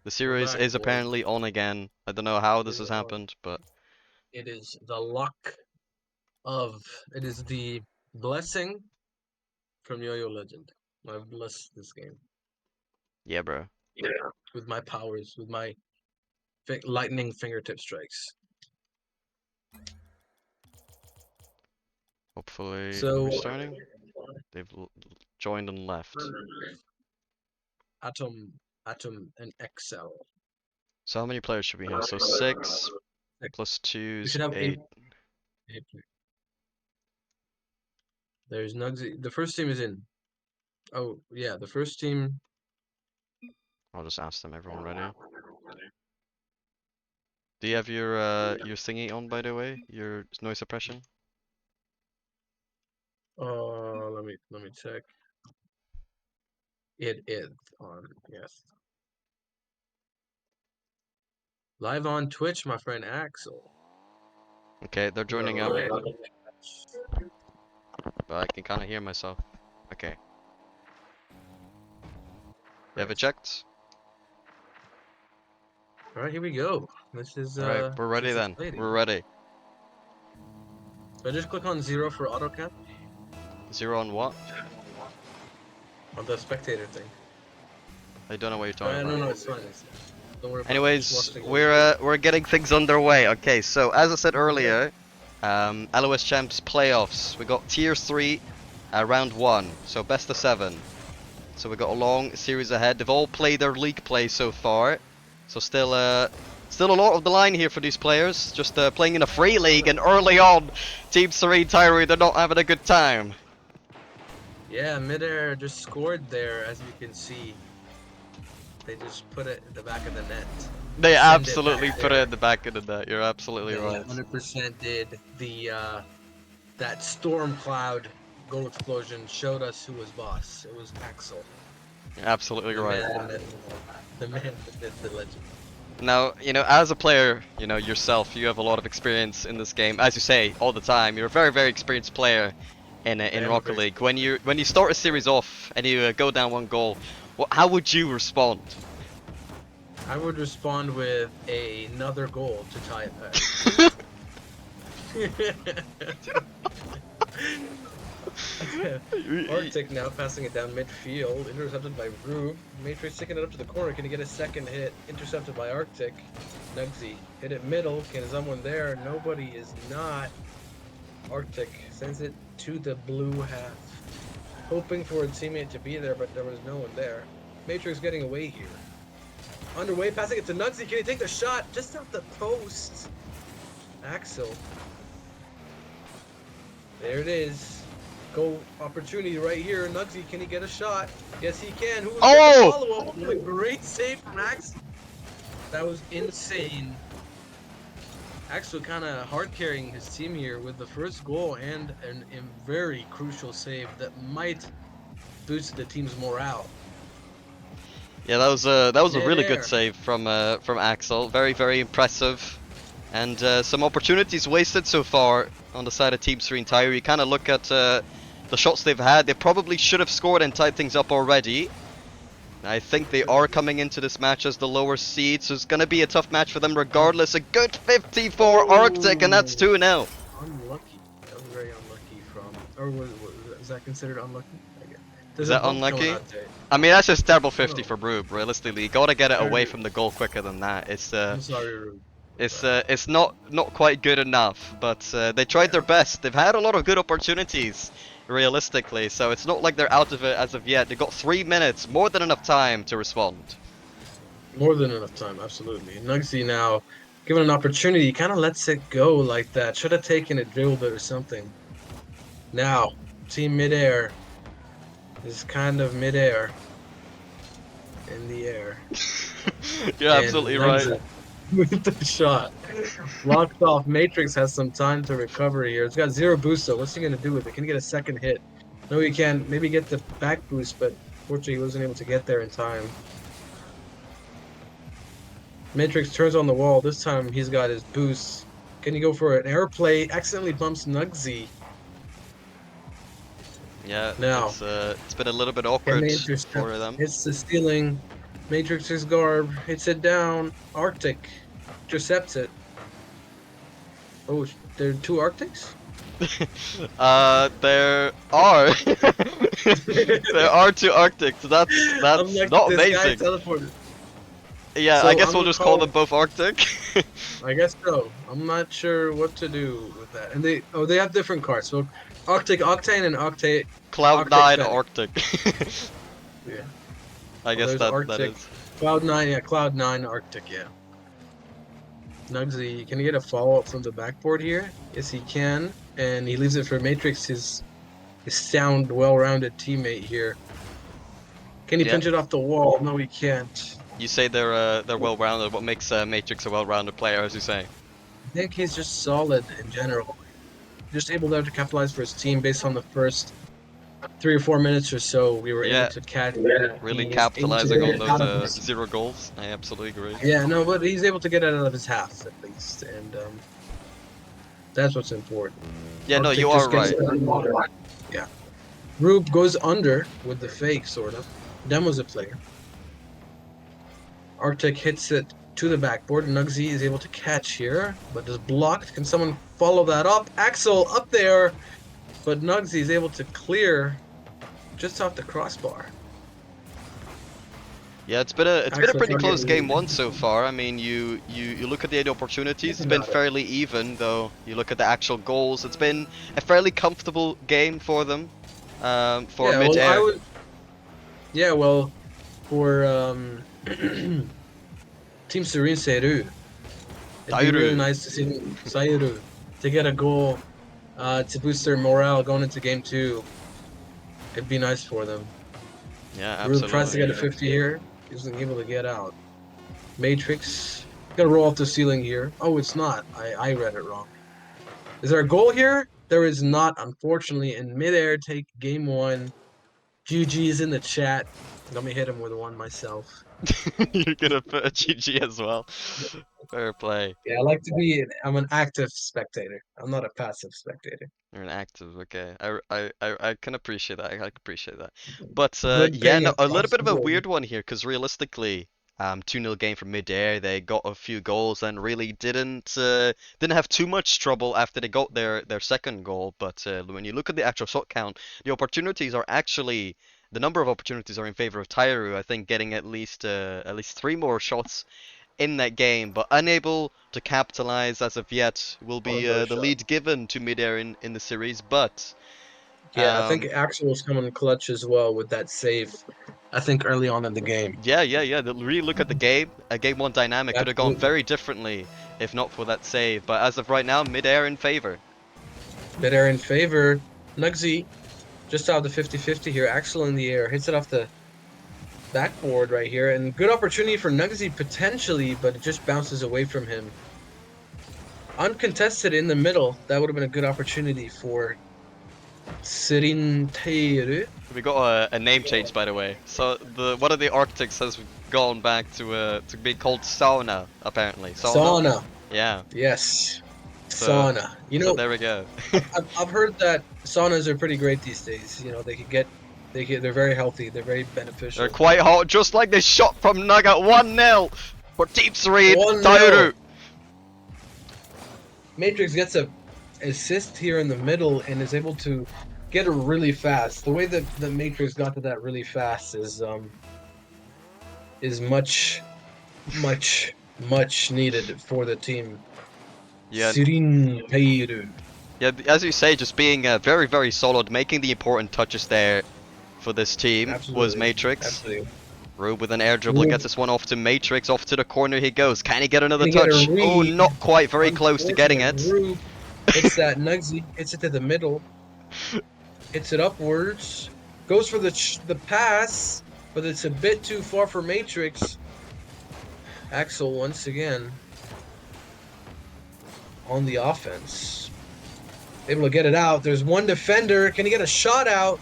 The series back, is boys. apparently on again. I don't know how this has happened, but It is the luck of. It is the blessing from Yo-Yo Legend. I've blessed this game. yeah, bro. Yeah. With my powers, with my lightning fingertip strikes. Hopefully, are we So, starting? They've joined and left. Atom, and Excel. So how many players should we have? So 6 plus We 2's should have 8. eight. There's Nugsy. The first team is in. Oh yeah, the first team. I'll just ask them. Everyone ready? Do you have your thingy on, by the way? Your noise suppression? Let me check. It is on. Yes. Live on Twitch, my friend Axel. Okay, they're joining up, Alright. but I can kind of hear myself. Okay. You have it checked? Alright, here we go. This is Alright, we're ready then. exciting. We're ready. So I just click on 0 for AutoCap 0 on what? on the spectator thing. I don't know what you're talking about. No, it's fine. Don't worry about it. Anyways, we're getting things underway. Okay, so as I said earlier, LOS Champs playoffs. We got Tier 3, round 1, so best of 7. So we got a long series ahead. They've all played their league play so far, so still a lot of the line here for these players. Just playing in a free league, and early on, Team Serene, Taeru, they're not having a good time. Yeah, MidAir just scored there, as you can see. They just put it in the back of the net. They absolutely put it in the back of the net. You're absolutely They right. 100% did. That storm cloud goal explosion showed us who was boss. It was Axel. You're absolutely right. The man, the myth, the legend. Now, you know, as a player, you know, yourself, you have a lot of experience in this game. As you say, all the time, you're a very, very experienced player in Rocket League. When you start a series off and you go down 1 goal, how would you respond? I would respond with another goal to tie it back. Arctic now passing it down midfield, intercepted by Rube. Matrix taking it up to the corner. Can he get a second hit? Intercepted by Arctic. Nugsy hit it middle. Can someone there? Nobody is not. Arctic sends it to the blue half, hoping for a teammate to be there, but there was no one there. Matrix getting away here. Underway, passing it to Nugsy. Can he take the shot? Just off the post. Axel. There it is. Goal opportunity right here. Nugsy, can he get a shot? Yes, he can. Who's Oh! follow-up? What a great save from Axel. That was insane. Axel kind of hard carrying his team here with the first goal and a very crucial save that might boost the team's morale. Yeah, that was a really good save from Axel. Very, very impressive. And some opportunities wasted so far on the side of Team Serene Taeru. You kind of look at the shots they've had. They probably should have scored and tied things up already. I think they are coming into this match as the lower seed, so it's going to be a tough match for them regardless. A good 50 for Arctic, and that's 2-0. Unlucky. That was very unlucky from... Or is that considered unlucky? Is that unlucky? I mean, that's just terrible 50 for Rube, realistically. You gotta get it away from the goal quicker than that. I'm sorry, Rube. It's not quite good enough, but they tried their best. They've had a lot of good opportunities, realistically, so it's not like they're out of it as of yet. They've got 3 minutes, more than enough time to respond. More than enough time, absolutely. Nugsy now, given an opportunity, kind of lets it go like that. Should have taken it, dribbled it or something. Now, Team MidAir is kind of midair. In the air. You're absolutely right. With the shot. Locked off. Matrix has some time to recover here. It's got 0 boost, so what's he going to do with it? Can he get a second hit? No, he can. Maybe get the back boost, but fortunately he wasn't able to get there in time. Matrix turns on the wall. This time he's got his boost. Can he go for an airplay? Accidentally bumps Nugsy. Yeah, now it's been a little bit awkward for them. It's the stealing. Matrix's garb hits it down. Arctic intercepts it. Oh, there are two Arctics? There are there are two Arctics. I'm That's like, not this guy amazing. teleported. Yeah, I So guess I'm we'll gonna just call call. them both Arctic. I guess so. I'm not sure what to do with that. And they have different cards. So Arctic Octane and Arctic Cloud9 Fennec. Arctic. Yeah. I Well, guess there's that Arctic. is. Cloud9, yeah, Cloud9 Arctic, yeah. Nugsy, can he get a follow-up from the backboard here? Yes, he can. And he leaves it for Matrix, his sound, well-rounded teammate here. Can he Yeah. pinch it off the wall? No, he can't. You say they're well-rounded. What makes Matrix a well-rounded player, as you say? I think he's just solid in general. Just able to capitalize for his team based on the first 3 or 4 minutes or so. We were able Yeah, to catch. really He's able to capitalizing get on it those out of his. 0 goals. I absolutely agree. Yeah, no, but he's able to get it out of his half at least, and that's what's important. Yeah, no, Arctic you are just gets right. it. Yeah. Rube goes under with the fake, sort of. Demo's a player. Arctic hits it to the backboard. Nugsy is able to catch here, but is blocked. Can someone follow that up? Axel up there, but Nugsy is able to clear just off the crossbar. Yeah, it's been a Axel pretty trying to close game get one so far. I mean, you look at the opportunities, it's been fairly even, though. You look at the actual goals, it's been a fairly comfortable game for them. For Yeah, well, I MidAir. would. Yeah, well, for Team Serene Taeru, it'd be really Taeru. nice to see Taeru to get a goal to boost their morale going into game two. It'd be nice for them. Yeah, Rube tries to get a absolutely. 50 here. Isn't able to get out. Matrix. Gotta roll off the ceiling here. Oh, it's not. I read it wrong. Is there a goal here? There is not, unfortunately. In midair, take game one. GG's in the chat. Let me hit him with one myself. You're gonna put a GG as well. Fair play. Yeah, I like to be. I'm an active spectator. I'm not a passive spectator. You're an active, okay. I can appreciate that. I can appreciate that. But Good yeah, no, payout. a little bit of a weird one here, because realistically, 2-0 game from MidAir, they got a few goals and really didn't have too much trouble after they got their second goal. But when you look at the actual shot count, the opportunities are actually the number of opportunities are in favor of Taeru. I think getting at least 3 more shots in that game, but unable to capitalize as of yet will Oh, be no the shot. lead given to MidAir in the series. But Yeah, I think um, Axel was coming clutch as well with that save. I think early on in the game. yeah. Really look at the game. A game one dynamic could have gone Absolutely. very differently if not for that save. But as of right now, MidAir in favor. Midair in favor. Nugsy just out of the 50-50 here. Axel in the air. Hits it off the backboard right here. And good opportunity for Nugsy potentially, but it just bounces away from him. Uncontested in the middle. That would have been a good opportunity for Serene Taeru. We got a name change, by the way. So the one of the Arctics has gone back to be called Sauna, apparently. Sauna. Sauna. Yeah. Yes. So Sauna. so there we go. I've heard that saunas are pretty great these days. You know, they're very healthy. They're very They're beneficial. quite hot, just like this shot from Nugget. 1-0 for Team Serene. 1-0. Taeru. Matrix gets a assist here in the middle and is able to get it really fast. The way that the Matrix got to that really fast is much needed for the team. Yeah, Serene Taeru. yeah. As you say, just being very, very solid, making the important touches there for this team was Absolutely. Matrix. Absolutely. Rube with an air dribble Rube. gets this one off to Matrix. Off to the corner he goes. Can he get another Can he get a touch? Oh, read? not quite. Very close to getting it. Rube hits that Nugsy, hits it to the middle, hits it upwards, goes for the pass, but it's a bit too far for Matrix. Axel once again on the offense, able to get it out. There's one defender. Can he get a shot out?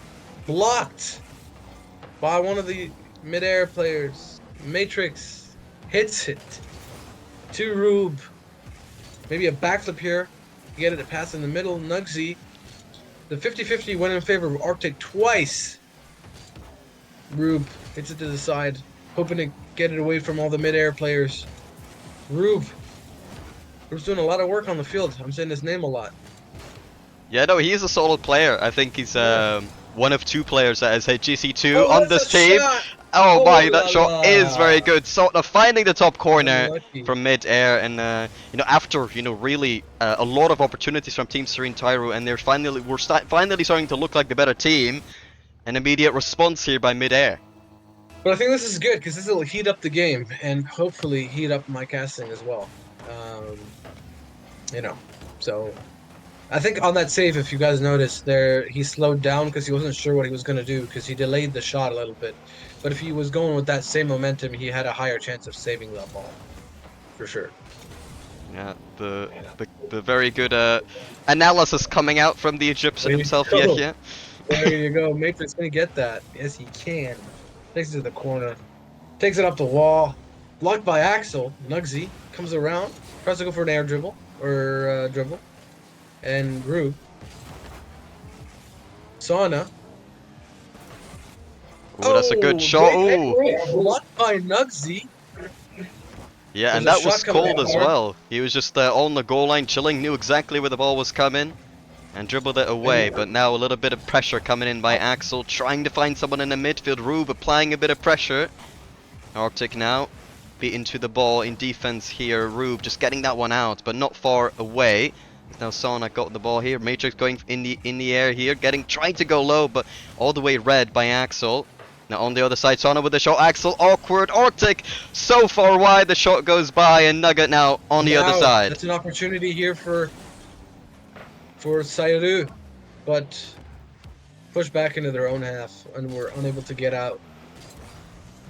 Blocked by one of the midair players. Matrix hits it to Rube. Maybe a backflip here. Get it a pass in the middle. Nugsy. The 50-50 went in favor of Arctic twice. Rube hits it to the side, hoping to get it away from all the mid-air players. Rube's doing a lot of work on the field. I'm saying his name a lot. Yeah, no, he is a solid player. I think he's one of 2 players that has hit GC2 Oh, on that's this a team. shot! Oh Oh my, that la shot is very la! good. Sort of finding the top corner Unlucky. from mid-air, and you know, after really a lot of opportunities from Team Serene Taeru, and we're finally starting to look like the better team. An immediate response here by mid-air. But I think this is good because this will heat up the game and hopefully heat up my casting as well. You know, so I think on that save, if you guys noticed there, he slowed down because he wasn't sure what he was going to do because he delayed the shot a little bit. But if he was going with that same momentum, he had a higher chance of saving that ball, for sure. Yeah, the very good analysis coming out from the Egyptian There you himself, go. Yehia. There you go. Matrix gonna get that. Yes, he can. Takes it to the corner. Takes it up the wall. Blocked by Axel. Nugsy comes around. Tries to go for an air dribble. Or dribble. And Rube. Sauna. Ooh, that's a good shot. Ooh. Blocked by Nugsy. Yeah, and There's a that was shot coming cold as hard. well. He was just on the goal line chilling, knew exactly where the ball was coming, and dribbled it away. But now a little bit of pressure coming in by Axel, trying to find someone in the midfield. Rube applying a bit of pressure. Arctic now beating to the ball in defense here. Rube just getting that one out, but not far away. Now Sauna got the ball here. Matrix going in the air here, trying to go low, but all the way read by Axel. Now on the other side, Sauna with the shot. Axel, awkward. Arctic so far wide, the shot goes by, and Nugget now on the other side. That's an opportunity here for Taeru, but pushed back into their own half, and were unable to get out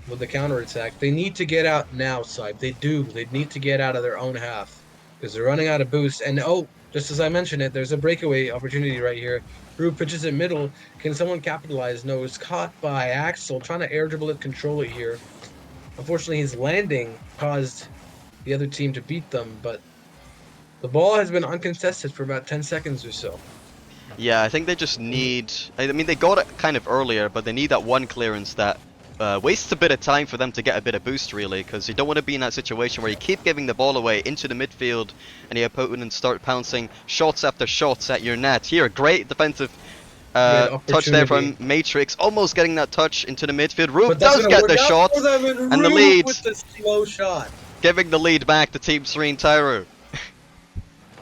with the counter attack. They need to get out now, Saib. They do. They need to get out of their own half because they're running out of boost. And oh, just as I mentioned it, there's a breakaway opportunity right here. Rube pitches it middle. Can someone capitalize? No, it's caught by Axel trying to air dribble it, control it here. Unfortunately, his landing caused the other team to beat them, but the ball has been uncontested for about 10 seconds or so. Yeah, I think they just need... I mean, they got it kind of earlier, but they need that one clearance that wastes a bit of time for them to get a bit of boost, really, because you don't want to be in that situation where you keep giving the ball away into the midfield and your opponents start pouncing shots after shots at your net. Here, a great defensive touch there from Matrix, almost getting that touch into the midfield. Rube does get the shot, and the lead, with the slow shot. Giving the lead back to Team Serene Taeru.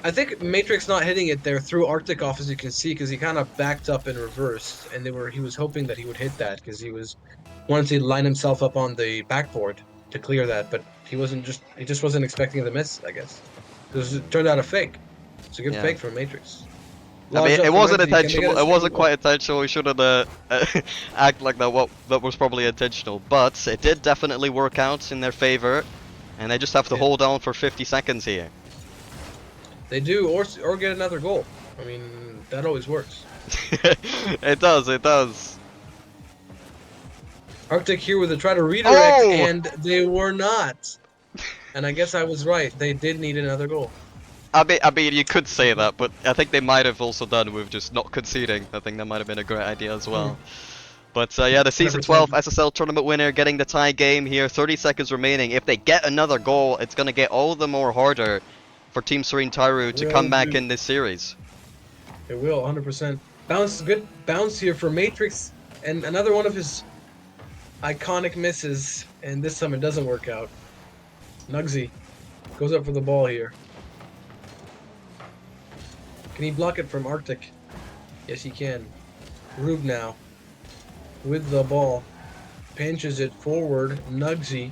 I think Matrix not hitting it there threw Arctic off, as you can see, because he kind of backed up and reversed, and he was hoping that he would hit that because he wanted to line himself up on the backboard to clear that, but he just wasn't expecting the miss, I guess. Because it turned out a fake. It's a good fake from Matrix. I mean, it wasn't intentional. It wasn't quite intentional. We shouldn't act like that was probably intentional, but it did definitely work out in their favor, and they just have to hold on for 50 seconds here. They do, or get another goal. I mean, that always works. It does, it does. Arctic here with a try to redirect, and they were not. And I guess I was right. They did need another goal. I mean, you could say that, but I think they might have also done with just not conceding. I think that might have been a great idea as well. But yeah, the Season 12 SSL tournament winner getting the tie game here. 30 seconds remaining. If they get another goal, it's going to get all the more harder for Team Serene Taeru to come back in this series. It will, 100%. Good bounce here for Matrix, and another one of his iconic misses, and this time it doesn't work out. Nugsy goes up for the ball here. Can he block it from Arctic? Yes, he can. Rube now with the ball. Pinches it forward. Nugsy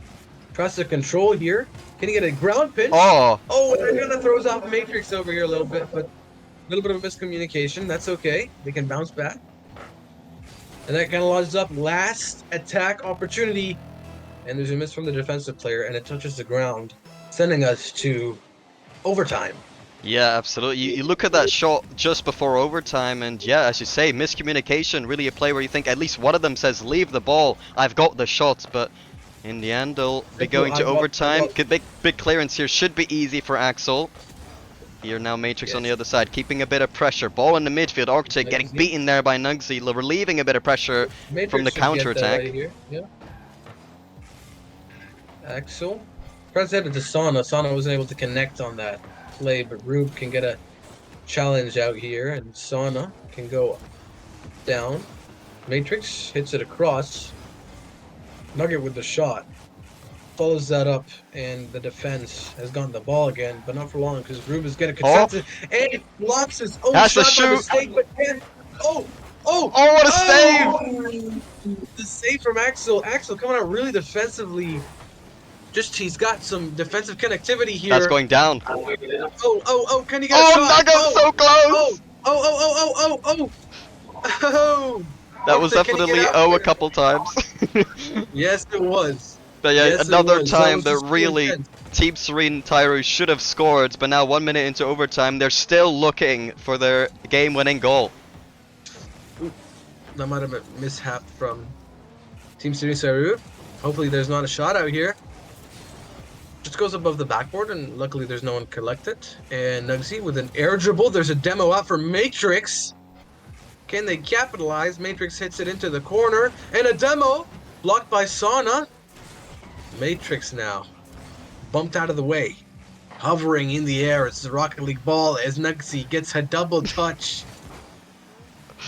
tries to control here. Can he get a ground pinch? Oh, It kind of throws off Matrix over here a little bit, but a little bit of miscommunication. That's okay. They can bounce back. And that kind of lodges up. Last attack opportunity. And there's a miss from the defensive player, and it touches the ground, sending us to overtime. yeah, absolutely. You look at that shot just before overtime, and yeah, as you say, miscommunication. Really a play where you think at least one of them says, leave the ball, I've got the shot, but in the end, they'll be going to overtime. Big clearance here. Should be easy for Axel. Here now Matrix on the other side, keeping a bit of pressure. Ball in the midfield. Arctic getting beaten there by Nugsy, relieving a bit of pressure from the counter attack. Axel. Press headed to Sauna. Sauna wasn't able to connect on that play, but Rube can get a challenge out here, and Sauna can go down. Matrix hits it across. Nugget with the shot. Follows that up, and the defense has gotten the ball again, but not for long because Rube is getting Oh, contested, and he blocks his own has to shot by shoot. mistake, but can't. Oh! Oh! Oh, what a Oh! The save from Axel. Axel coming out really defensively. Just he's got some defensive connectivity here. That's going down. Oh! Can he get a Oh, shot? Nugget, so close! Oh! That was Arthur, can he definitely get out O a there? couple times. Yes, it was. But yeah, Yes, it another was. That time was that just too really intense. Team Serene Taeru should have scored, but now 1 minute into overtime, they're still looking for their game-winning goal. That might have been a mishap from Team Serene Taeru. Hopefully there's not a shot out here. Just goes above the backboard, and luckily there's no one collected. And Nugsy with an air dribble. There's a demo out for Matrix. Can they capitalize? Matrix hits it into the corner. And a demo blocked by Sauna. Matrix now bumped out of the way. Hovering in the air. It's the Rocket League ball as Nugsy gets a double touch.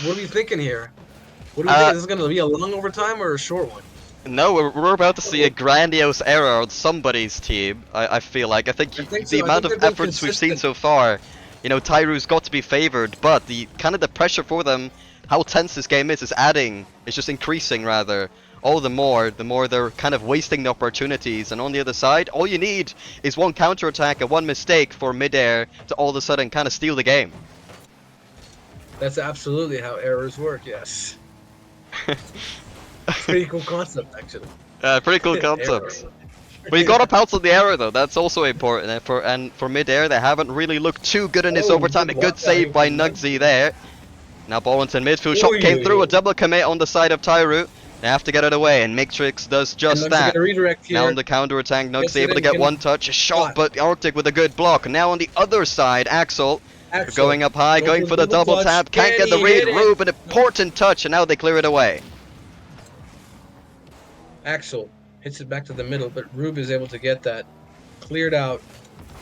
What are we thinking here? What do we think? Is this going to be a long overtime or a short one? No, we're about to see a grandiose error on somebody's team, I feel like. I think so. the amount of efforts we've seen so far, you know, Taeru's got to be favored, but the pressure for them, how tense this game is adding, it's just increasing rather. All the more they're kind of wasting the opportunities, and on the other side, all you need is one counter-attack and one mistake for MidAir to all of a sudden kind of steal the game. That's absolutely how errors work, yes. Pretty cool concept, actually. Pretty cool concept. But you gotta pounce on the error though, that's also important. And for MidAir, they haven't really looked too good in this overtime. A good save by Nugsy there. Now ball into midfield, shot came through, a double commit on the side of Taeru. They have to get it away, and Matrix does just that. Now on the counter attack, Nugsy able to get one touch, a shot, but Arctic with a good block. Now on the other side, Axel going up high, going for the double tap, can't get the read. Rube, an important touch, and now they clear it away. Axel hits it back to the middle, but Rube is able to get that cleared out.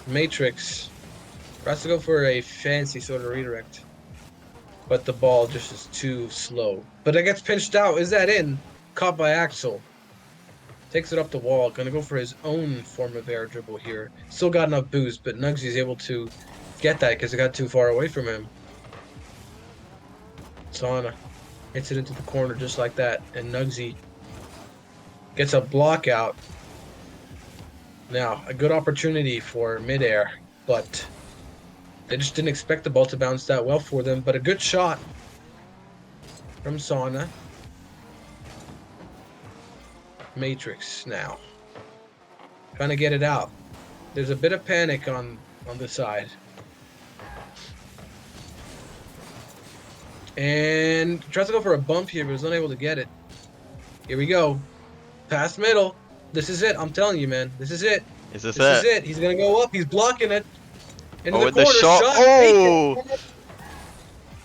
Matrix tries to go for a fancy sort of redirect, but the ball just is too slow. But it gets pinched out. Is that in? Caught by Axel. Takes it up the wall. Gonna go for his own form of air dribble here. Still got enough boost, but Nugsy is able to get that because it got too far away from him. Sauna hits it into the corner just like that, and Nugsy gets a block out. Now, a good opportunity for MidAir, but they just didn't expect the ball to bounce that well for them. But a good shot from Sauna. Matrix now. Trying to get it out. There's a bit of panic on the side. And tries to go for a bump here, but is unable to get it. Here we go. Past middle. This is it. I'm telling you, man. This is it. This is it. He's going to go up. He's blocking it. Into with the corner. the shot. Oh!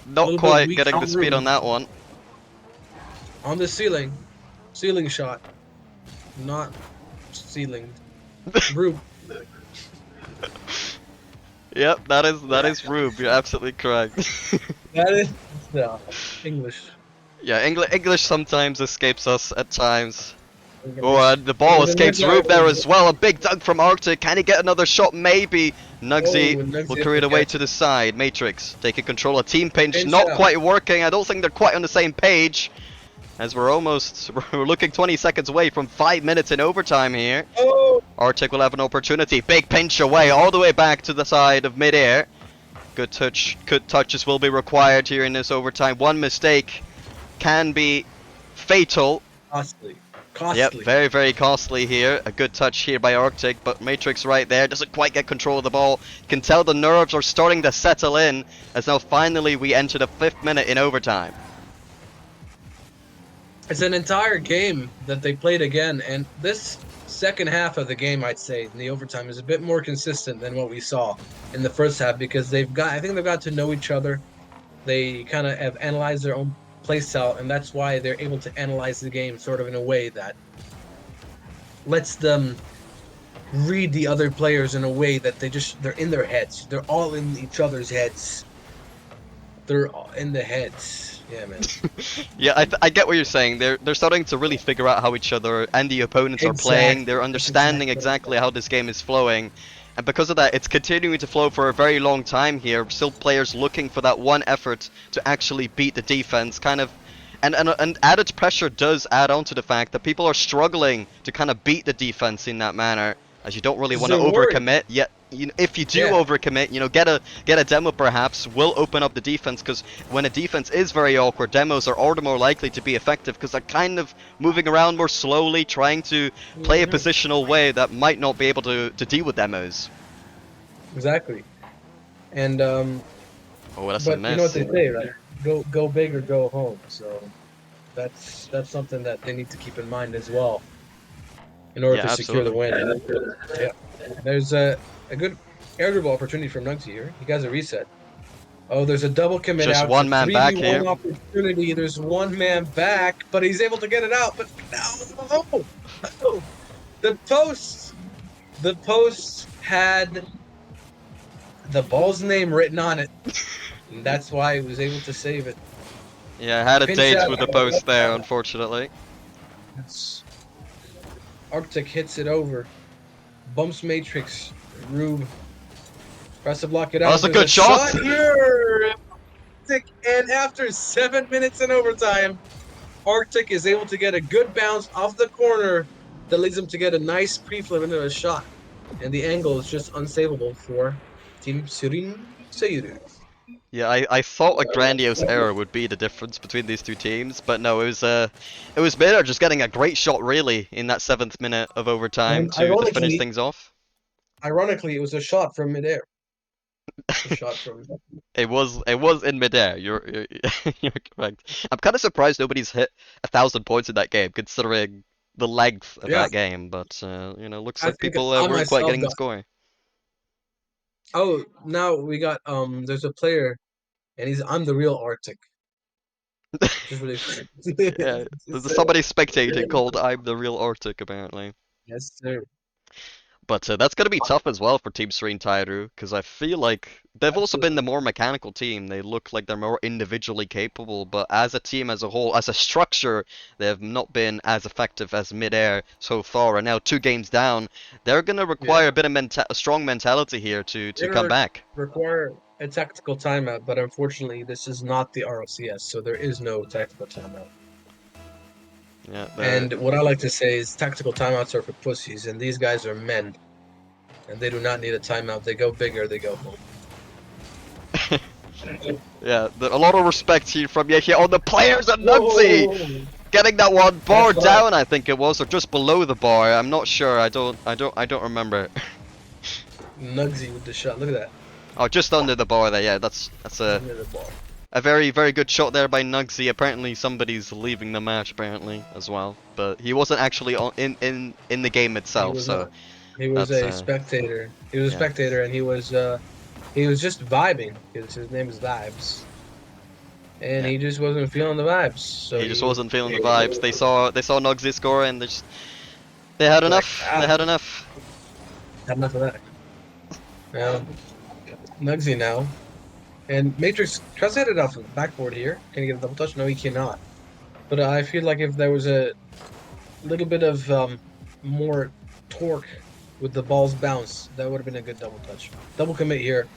Not quite weak getting the speed on that one. On the ceiling. Ceiling shot. Not ceiling. Rube. Yep, that is Rube. You're absolutely correct. That is no English. Yeah, English sometimes escapes us at times. Oh, and the ball escapes Rube there as well. A big dunk from Arctic. Can he get another shot? Maybe. Nugsy will carry it away to the side. Matrix taking control. A team pinch not quite working. I don't think they're quite on the same page. As we're looking 20 seconds away from 5 minutes in overtime here. Oh. Arctic will have an opportunity. Big pinch away, all the way back to the side of MidAir. Good touches will be required here in this overtime. One mistake can be fatal. Costly. Yep, very, very costly here. A good touch here by Arctic, but Matrix right there doesn't quite get control of the ball. Can tell the nerves are starting to settle in, as now finally we enter the 5th minute in overtime. It's an entire game that they played again, and this second half of the game, I'd say, in the overtime, is a bit more consistent than what we saw in the first half, because I think they've got to know each other. They kind of have analyzed their own playstyle, and that's why they're able to analyze the game sort of in a way that lets them read the other players in a way that they're in their heads. They're all in each other's heads. They're all in the heads. Yeah, man. Yeah, I get what you're saying. They're starting to really figure out how each other and the opponents are playing. They're Exactly. That's understanding exactly what I'm exactly saying. how this game is flowing. And because of that, it's continuing to flow for a very long time here. Still players looking for that one effort to actually beat the defense, kind of. And added pressure does add on to the fact that people are struggling to kind of beat the defense in that manner, as you don't really Because want to they're worried. overcommit. Yet, if you do Yeah, overcommit, get a demo perhaps will open up the defense, because when a defense is very awkward, demos are all the more likely to be effective because they're kind of moving around more slowly, trying to play a hmm positional way that might not be able to deal with demos. exactly. And Oh, that's a but you know what miss. they say, right? Go big or go home. So that's something that they need to keep in mind as well in order Yeah, to secure the absolutely. win. Yeah. There's a good air dribble opportunity from Nugsy here. He has a reset. Oh, there's a double commit Just out. It's a one man back 3v1 here. opportunity. There's one man back, but he's able to get it out. But no, no. The post, the post had the ball's name written on it, and that's why he was able to save it. Yeah, had a Pinch date out. with the post there, unfortunately. It's, Arctic hits it over. Bumps Matrix. Rube tries to block it Oh, out. that's a There's a good shot! shot here. Arctic, and after 7 minutes in overtime, Arctic is able to get a good bounce off the corner that leads him to get a nice pre-flip into a shot. And the angle is just unsavable for Team Serene. Yeah, I thought a grandiose error would be the difference between these two teams, but no, it was MidAir just getting a great shot really in that 7th minute of overtime And to finish things off. ironically, it was a shot from midair. A shot from. It was in midair. You're you're correct. I'm kind of surprised nobody's hit 1,000 points in that game, considering the length of Yeah, that game. But looks I like think people I weren't quite myself getting the got. score. Oh, now we got. There's a player, and I'm the real Arctic. Just really funny. Yeah, there's Just, somebody spectating called "I'm the real Arctic" apparently. yes, sir. But that's going to be tough as well for Team Serene Taeru, because I feel like they've also been the Absolutely. more mechanical team. They look like they're more individually capable, but as a team as a whole, as a structure, they have not been as effective as MidAir so far. And now 2 games down, they're going to Yeah. require a bit of a strong mentality here to They're come gonna back. require a tactical timeout, but unfortunately, this is not the RLCS, so there is no tactical timeout. Yeah, And what I like to say is tactical timeouts are for pussies, and these guys are men, and they do not need a timeout. They go big or they go home. yeah, a lot of respect here from Yehia on the players and Nugsy Whoa! getting that one bar That's right. down. I think it was, or just below the bar. I'm not sure. I don't remember. Nugsy with the shot. Look at that. Oh, just under the bar there. Yeah, that's a Under the ball. very very good shot there by Nugsy. Apparently somebody's leaving the match apparently as well, but he wasn't actually in the game He itself. was So not. He was that's a spectator. He was a yeah. spectator, and he was just vibing because his name is Vibes, and Yeah. he just wasn't feeling the vibes. So He just wasn't feeling the vibes. They saw Nugsy score and they had like, enough. They had enough. had enough of that. Now Nugsy now, and Matrix tries to hit it off the backboard here. Can he get a double touch? No, he cannot. But I feel like if there was a little bit of more torque with the ball's bounce, that would have been a good double touch. Double commit here.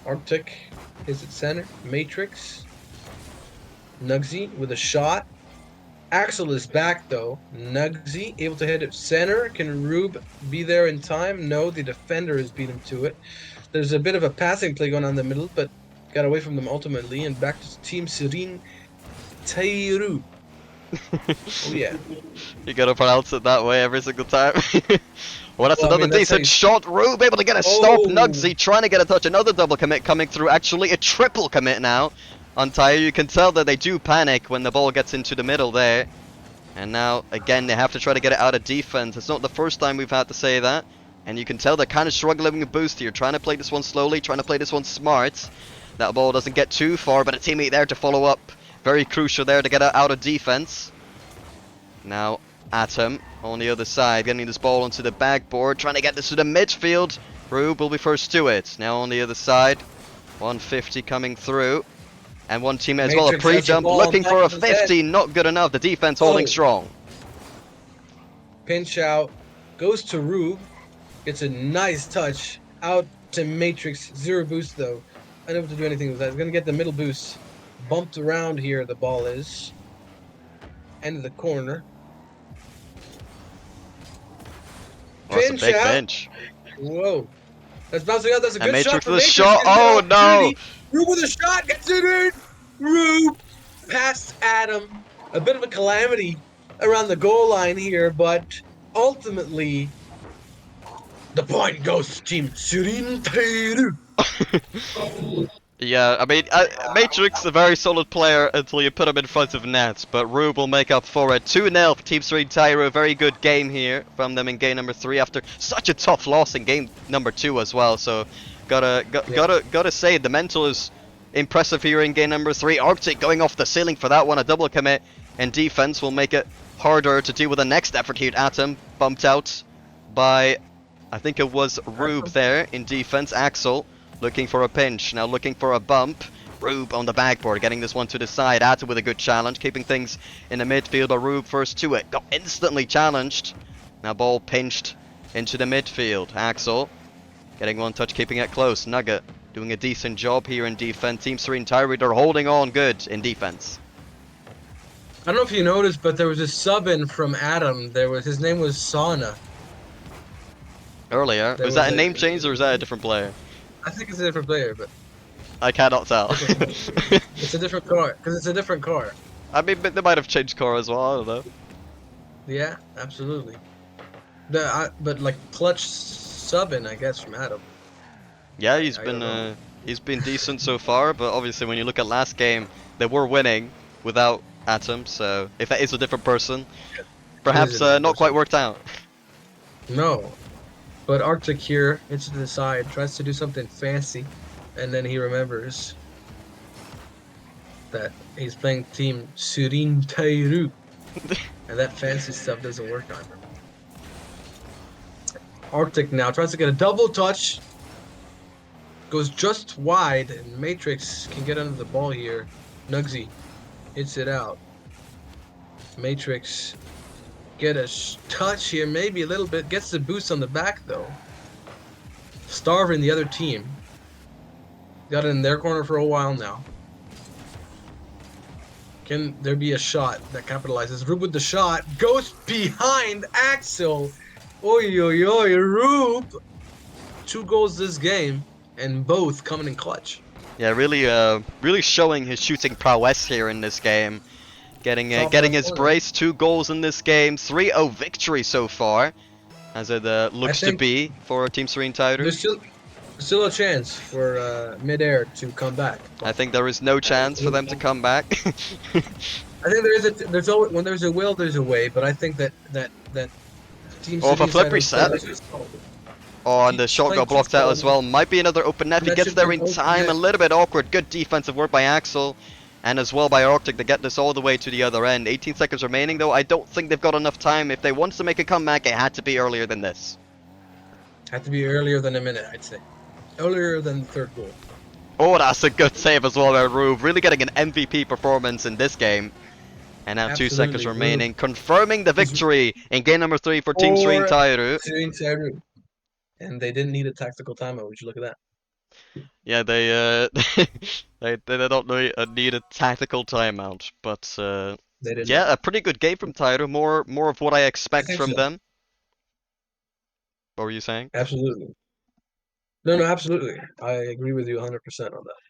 Arctic is at center. Matrix. Nugsy with a shot. Axel is back though. Nugsy able to hit it center. Can Rube be there in time? No, the defender has beat him to it. There's a bit of a passing play going on in the middle, but got away from them ultimately. And back to Team Serene. Taeru. Oh yeah. You gotta pronounce it that way every single time. Well, that's Well, I another mean that's how decent you. shot. Rube able to get a stop. Oh, Nugsy trying to get a touch. Another double commit coming through. Actually, a triple commit now on Taeru. You can tell that they do panic when the ball gets into the middle there. And now, again, they have to try to get it out of defense. It's not the first time we've had to say that. And you can tell they're kind of struggling with boost here. Trying to play this one slowly, trying to play this one smart. That ball doesn't get too far, but a teammate there to follow up. Very crucial there to get it out of defense. Now, Atom on the other side, getting this ball onto the backboard, trying to get this to the midfield. Rube will be first to it. Now on the other side, 150 coming through. And one team as well, a Matrix has the pre-jump, ball on looking top for a of his head. 50, not good enough. The defense holding Oh. strong. Pinch out, goes to Rube, gets a nice touch out to Matrix. 0 boost though. Unable to do anything with that. He's gonna get the middle boost. Bumped around here, the ball is. End of the corner. Oh, that's a Pinch big out. pinch. Whoa. That's bouncing out. That's a And good shot Matrix for with a Matrix. shot. Gets Oh an no! opportunity. Rube with a shot. Gets it in. Rube past Adam. A bit of a calamity around the goal line here, but ultimately the point goes to Team Serene. Taeru. Yeah, I mean, Matrix a very solid player until you put him in front of net, but Rube will make up for it. 2-0 for Team Serene Taeru. A very good game here from them in game number 3 after such a tough loss in game number 2 as well. So, gotta say the mental is impressive here in game number 3. Arctic going off the ceiling for that one, a double commit, and defense will make it harder to deal with the next effort here. Atom bumped out by, I think it was Rube there in defense. Axel looking for a pinch, now looking for a bump. Rube on the backboard, getting this one to the side. Atom with a good challenge, keeping things in the midfield, but Rube first to it. Got instantly challenged. Now ball pinched into the midfield. Axel getting one touch, keeping it close. Nugget doing a decent job here in defense. Team Serene Taeru, they're holding on good in defense. I don't know if you noticed, but there was a sub in from Adam. His name was Sauna. Earlier, was that a name change or was that a different player? I think it's a different player, but I cannot tell. it's a different car because it's a different car. I mean, but they might have changed car as well. I don't know. Yeah, absolutely. But like clutch subbing, I guess, from Adam. Yeah, I don't know. he's been decent so far, but obviously when you look at last game, they were winning without Atom. So if that is a different person, perhaps not quite worked out. No, but Arctic here hits to the side, tries to do something fancy, and then he remembers that he's playing Team Serene Taeru, and that fancy stuff doesn't work on him. Arctic now tries to get a double touch, goes just wide, and Matrix can get under the ball here. Nugsy hits it out. Matrix get a touch here, maybe a little bit. Gets the boost on the back though. Starving the other team. Got it in their corner for a while now. Can there be a shot that capitalizes? Rube with the shot. Goes behind Axel. Oi, oi, oi, Rube. 2 goals this game, and both coming in clutch. Yeah, really showing his shooting prowess here in this game. Getting his brace. 2 goals in this game. 3-0 victory so far, as it looks to be for Team Serene Taeru. There's still a chance for MidAir to come back. I think there is no chance for them to come back. I think there's always, when there's a will, there's a way. But I think that Team Or if a Serene flip Taeru- reset. Oh, and the shot got blocked out as well. Might be another open net. He gets there in time. A little bit awkward. Good defensive work by Axel. And as well by Arctic to get this all the way to the other end. 18 seconds remaining though. I don't think they've got enough time. If they want to make a comeback, it had to be earlier than this. Had to be earlier than a minute, I'd say. Earlier than the 3rd goal. Oh, that's a good save as well by Rube. Really getting an MVP performance in this game. And now Absolutely, 2 seconds Rube. remaining. Confirming the victory in game number 3 for Team Serene Taeru. Serene Taeru. And they didn't need a tactical timeout. Would you look at that? Yeah, they don't really need a tactical timeout, but They didn't. yeah, a pretty good game from Taeru. More of what I expect think from so. them. What were you saying? Absolutely. No, absolutely. I agree with you 100% on that.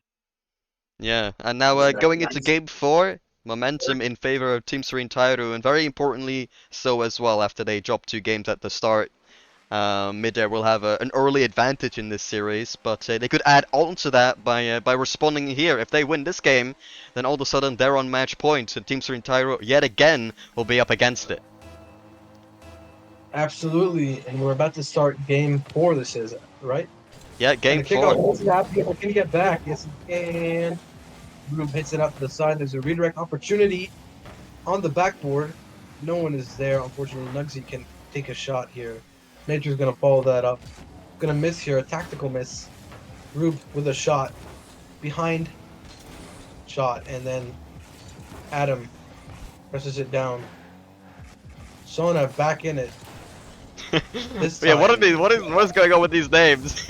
Yeah, and now going into game 4, momentum in favor of Team Serene Taeru, and very importantly so as well after they dropped 2 games at the start. MidAir will have an early advantage in this series, but they could add on to that by responding here. If they win this game, then all of a sudden they're on match point, and Team Serene Taeru yet again will be up against it. Absolutely, and we're about to start game 4. This is right. Yeah, game 4. Can you get back? Yes, and Rube hits it out to the side. There's a redirect opportunity on the backboard. No one is there. Unfortunately, Nugsy can take a shot here. Nature's gonna follow that up. Gonna miss here, a tactical miss. Rube with a shot. Behind shot, and then Adam presses it down. Sona back in it. This Yeah, time. what is going on with these names?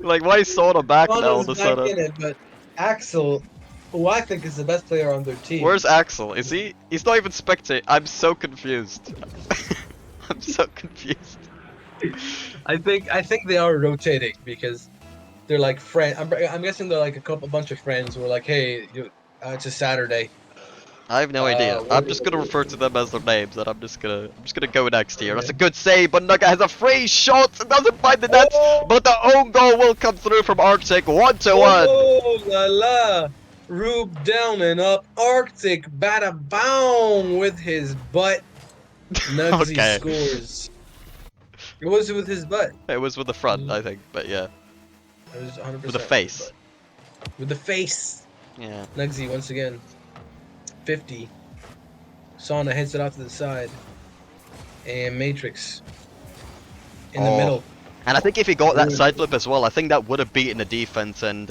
Like, why is Sona back now all Sona's of a back sudden? in it, but Axel, who I think is the best player on their team. Where's Axel? Is he? He's not even spectate. I'm so confused. I'm so confused. I think they are rotating because they're like friends. I'm guessing they're like a bunch of friends who are like, hey, it's a Saturday. I have no idea. What are I'm we just gonna gonna do? refer to them as their names, and I'm just gonna go next here. That's Okay. a good save, but Nugget has a free shot. It doesn't find the net, Oh, but the own goal will come through from Arctic. 1-1. oh la la! Rube down and up. Arctic bada boom with his butt. Nugsy Okay. scores. It was with his butt. It was with the front, I think, but yeah, It was 100% with the with his face. butt. With the face. Yeah. Nugsy once again. 50. Sauna hits it off to the side. And Matrix in the Oh. middle. And I think if he got that Rude. side flip as well, I think that would have beaten the defense, and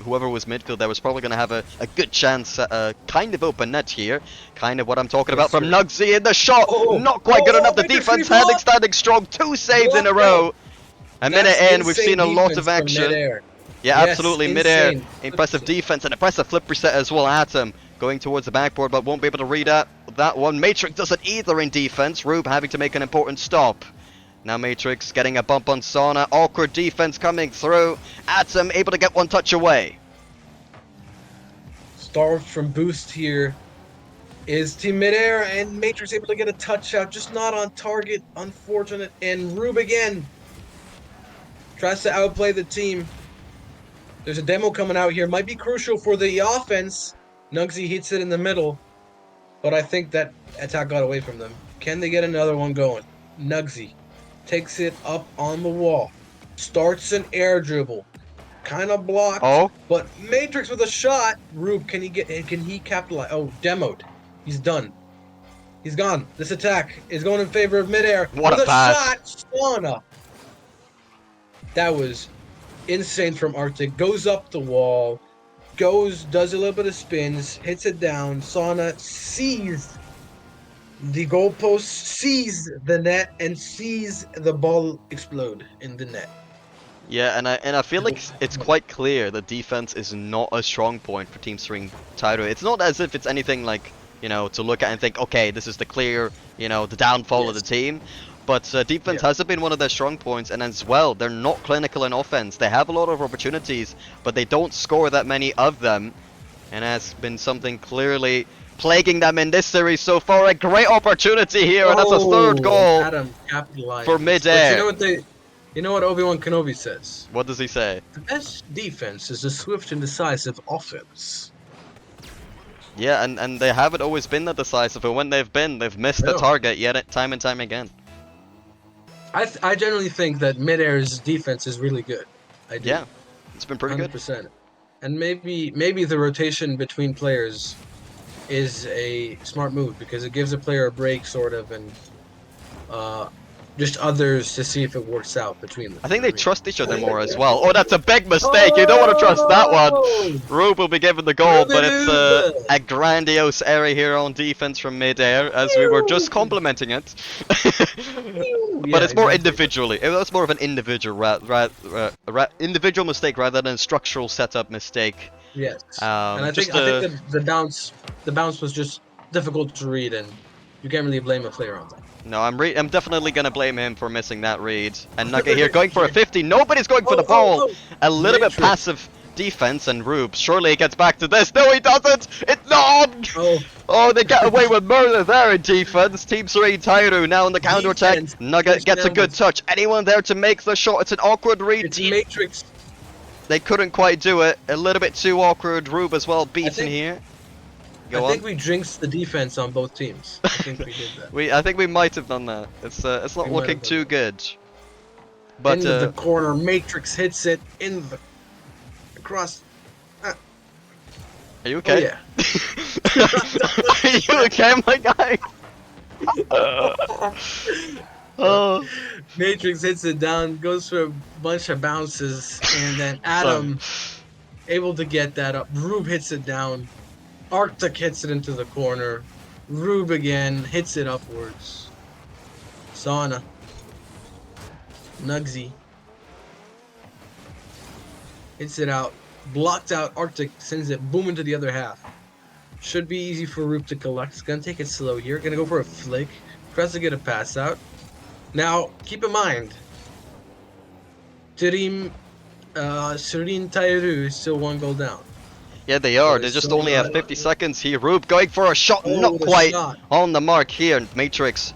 whoever was midfield there was probably going to have a good chance at a kind of open net here. Kind of what I'm talking about Yes, from sir. Nugsy in the shot. Oh, Not quite good oh, enough. The Matrix defense free heading flop! standing strong. 2 saves in a Blocked row. out. A minute That's in, we've seen a insane lot of defense from action. MidAir. Yeah, Yes, absolutely. MidAir, insane. impressive defense and impressive flip reset as well. Atom going towards the backboard, but won't be able to read out that one. Matrix doesn't either in defense. Rube having to make an important stop. Now Matrix getting a bump on Sauna. Awkward defense coming through. Atom able to get one touch away. Starved from boost here is Team MidAir, and Matrix able to get a touch out, just not on target. Unfortunate. And Rube again tries to outplay the team. There's a demo coming out here. Might be crucial for the offense. Nugsy hits it in the middle, but I think that attack got away from them. Can they get another one going? Nugsy takes it up on the wall. Starts an air dribble. Kind of blocked. Oh, But Matrix with a shot. Rube, can he capitalize? Oh, demoed. He's done. He's gone. This attack is going in favor of MidAir. What with a pass. shot. Sauna. That was insane from Arctic. Goes up the wall. Does a little bit of spins. Hits it down. Sauna sees the goalpost, sees the net, and sees the ball explode in the net. yeah, and I feel like it's quite clear that defense is not a strong point for Team Serene Taeru. It's not as if it's anything like, to look at and think, okay, this is the clear, the downfall of the team. But defense hasn't been one of their strong points, and as well, they're not clinical in offense. They have a lot of opportunities, but they don't score that many of them, and that's been something clearly plaguing them in this series so far. A great opportunity here, and that's a third goal Adam capitalized for MidAir. But you know what Obi-Wan Kenobi says? What does he say? The best defense is a swift and decisive offense. Yeah, and they haven't always been that decisive, and when they've been, they've missed the No. target yet time and time again. I generally think that MidAir's defense is really good. I do. Yeah, it's been pretty good. 100%. And maybe the rotation between players is a smart move because it gives a player a break, sort of, and just others to see if it works out between them. I think they trust each other more as well. Oh, that's a big mistake. You don't want to trust that one. Rube will be given the goal, but it's a grandiose area here on defense from MidAir, as we were just complimenting it. But it's more individually. It was more of an individual individual mistake rather than a structural setup mistake. Yes. And I think the bounce was just difficult to read, and you can't really blame a player on that. No, I'm definitely gonna blame him for missing that read. And Nugget here going for a 50. Nobody's going for the ball. A little bit passive defense, and Rube surely he gets back to this. No, he doesn't. It's not. Oh, they get away with murder there in defense. Team Serene Taeru now on the counter attack. Nugget gets a good touch. Anyone there to make the shot? It's an awkward read. It's Matrix. They couldn't quite do it. A little bit too awkward. Rube as well beaten here. I think we jinxed the defense on both teams. I think we did that. I think we might have done that. It's not looking too good. But into the corner, Matrix hits it across. Are you okay? Oh, yeah. Are you okay, my guy? Oh, Matrix hits it down, goes for a bunch of bounces, and then sorry. Adam able to get that up. Rube hits it down. Arctic hits it into the corner. Rube again hits it upwards. Sauna. Nugsy hits it out. Blocked out. Arctic sends it boom into the other half. Should be easy for Rube to collect. It's gonna take it slow here. Gonna go for a flick. Tries to get a pass out. Now, keep in mind, Serene Taeru is still 1 goal down. Yeah, they are. So They it's just still only have not- 50 seconds here. Rube going for a shot, Oh, not the quite shot. on the mark here. Matrix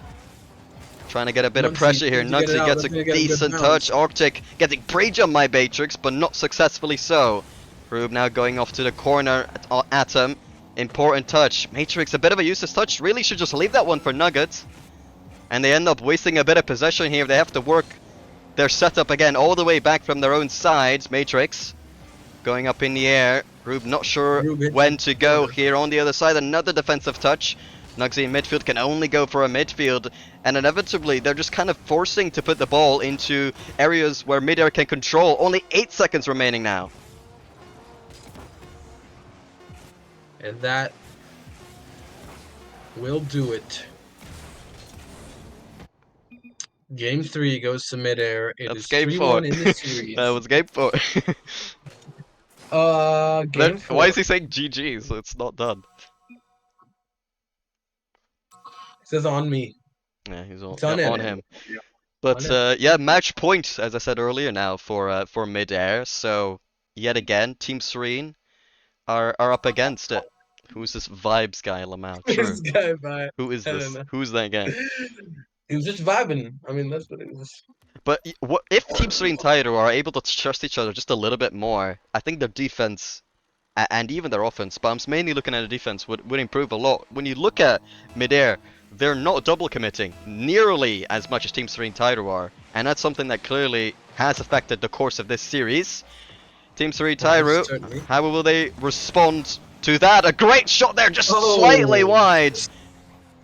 trying to get a bit of Nugsy pressure here. needs to get it Nugsy out. gets That's a gonna get a good decent bounce. touch. Arctic getting pre-jump by Matrix, but not successfully so. Rube now going off to the corner at Atom. Important touch. Matrix, a bit of a useless touch. Really should just leave that one for Nuggets. And they end up wasting a bit of possession here. They have to work their setup again all the way back from their own sides. Matrix going up in the air. Rube not sure Rube hits when it to go corner. here on the other side. Another defensive touch. Nugsy in midfield can only go for a midfield, and inevitably they're just kind of forcing to put the ball into areas where MidAir can control. Only 8 seconds remaining now. And that will do it. Game 3 goes to MidAir. It That's is game 4. 3-1 in the series. That was game 4. Game 4. Why is he saying GG? So it's not done. Says on me. Yeah, he's It's on on him. him. But On yeah, match point, as I said earlier now, for MidAir. So yet again, Team Serene are up against it. Who's this vibes guy, Lamau? True. This guy, man. Who is I don't this? know. Who's that guy? He was just vibing. I mean, that's what it was. But what if Team Serene and Taeru are able to trust each other just a little bit more? I think their defense and even their offense, but I'm mainly looking at the defense, would improve a lot. When you look at MidAir, they're not double committing nearly as much as Team Serene and Taeru are, and that's something that clearly has affected the course of this series. Team Serene Taeru, Certainly. how will they respond to that? A great shot there, just Oh. slightly wide.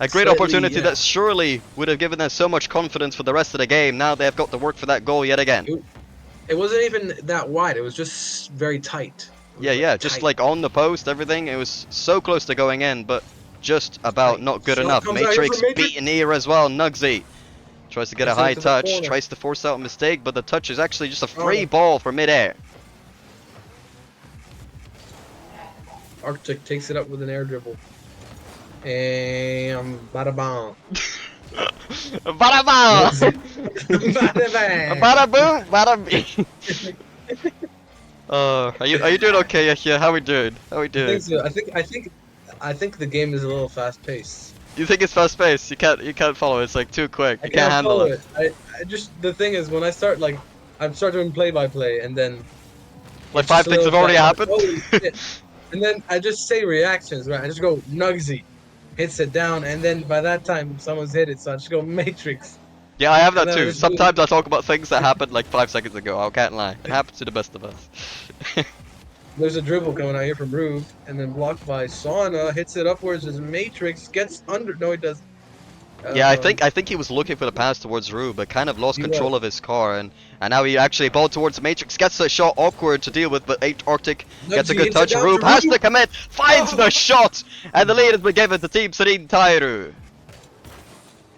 A great Slightly, opportunity yeah. that surely would have given them so much confidence for the rest of the game. Now they've got to work for that goal yet again. It wasn't even that wide. It was just very tight. It was, Yeah, just tight. like on the post, everything. It was so close to going in, but just about Tight. not good Shot enough. comes out here Matrix from Matrix. beaten here as well. Nugsy tries to get a Gets it high to the touch, corner. tries to force out a mistake, but the touch is actually just a free Oh. ball for MidAir. Arctic takes it up with an air dribble. And bada bang. Bada bang! Bada bang. Bada boom, bada bing. Are you doing okay, Yahya? How we doing? How we I doing? think so. I think the game is a little fast paced. You think it's fast paced? You can't follow it. It's like too quick. I You can't handle follow it. I just the thing is when I start like I'm starting doing play by play and then Like it's just 5 a things little have already fast, happened. holy shit. And then I just say reactions, right? I just go Nugsy, hits it down, and then by that time someone's hit it, so I just go Matrix. Yeah, I have that And then I too. just do- Sometimes I talk about things that happened like 5 seconds ago. I can't lie. It happens to the best of us. There's a dribble coming out here from Rube, and then blocked by Sauna, hits it upwards as Matrix gets under. No, he doesn't. Yeah, I think he was looking for the pass towards Rube, but kind of lost He control was. of his car, and now he actually balled towards the Matrix. Gets a shot awkward to deal with, but Arctic gets a Nugsy good hits it touch. down Rube to has Rube. to commit, finds Oh. the shot, and the lead has been given to Team Serene Taeru.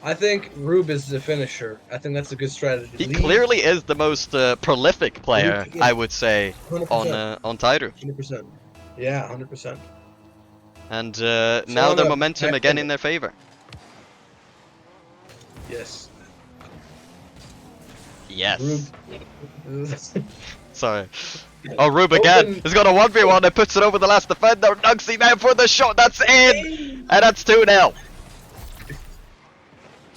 I think Rube is the finisher. I think that's a good strategy. He clearly is the most prolific player, Yeah. I would say, 100%. on Taeru. 100%. Yeah, 100%. And now their momentum again in their favor. Yes. Yes. Rube. Sorry. Oh, Rube again. Open. He's got a 1v1 and puts it over the last defender. Nugsy there for the shot. That's in. And that's 2-0.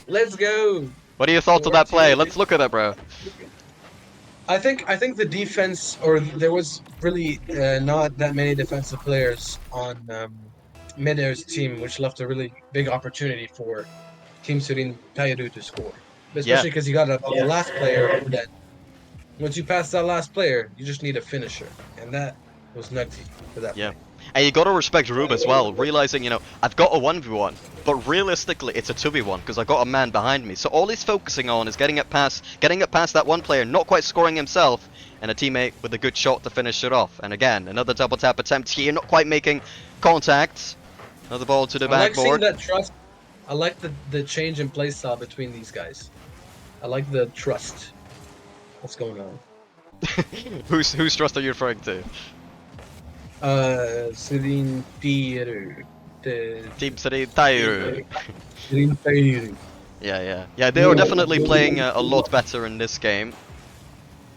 Let's go. What are your thoughts on that play? Let's look at it, bro. I think the defense, or there was really not that many defensive players on MidAir's team, which left a really big opportunity for Team Serene Taeru to score. Especially because you got the last player, and then once you pass that last player, you just need a finisher, and that was Nugsy for that. Yeah. play. And you gotta respect Rube as well, realizing, you know, I've got a 1v1, but realistically it's a 2v1 because I got a man behind me. So all he's focusing on is getting it past that one player, not quite scoring himself, and a teammate with a good shot to finish it off. And again, another double tap attempt here, not quite making contact. Another ball to the I like seeing backboard. that trust. I like the change in play style between these guys. I like the trust. What's going on? Whose trust are you referring to? Serene Taeru. Team Serene Taeru. Serene Taeru. Yeah. They are definitely playing a lot better in this game.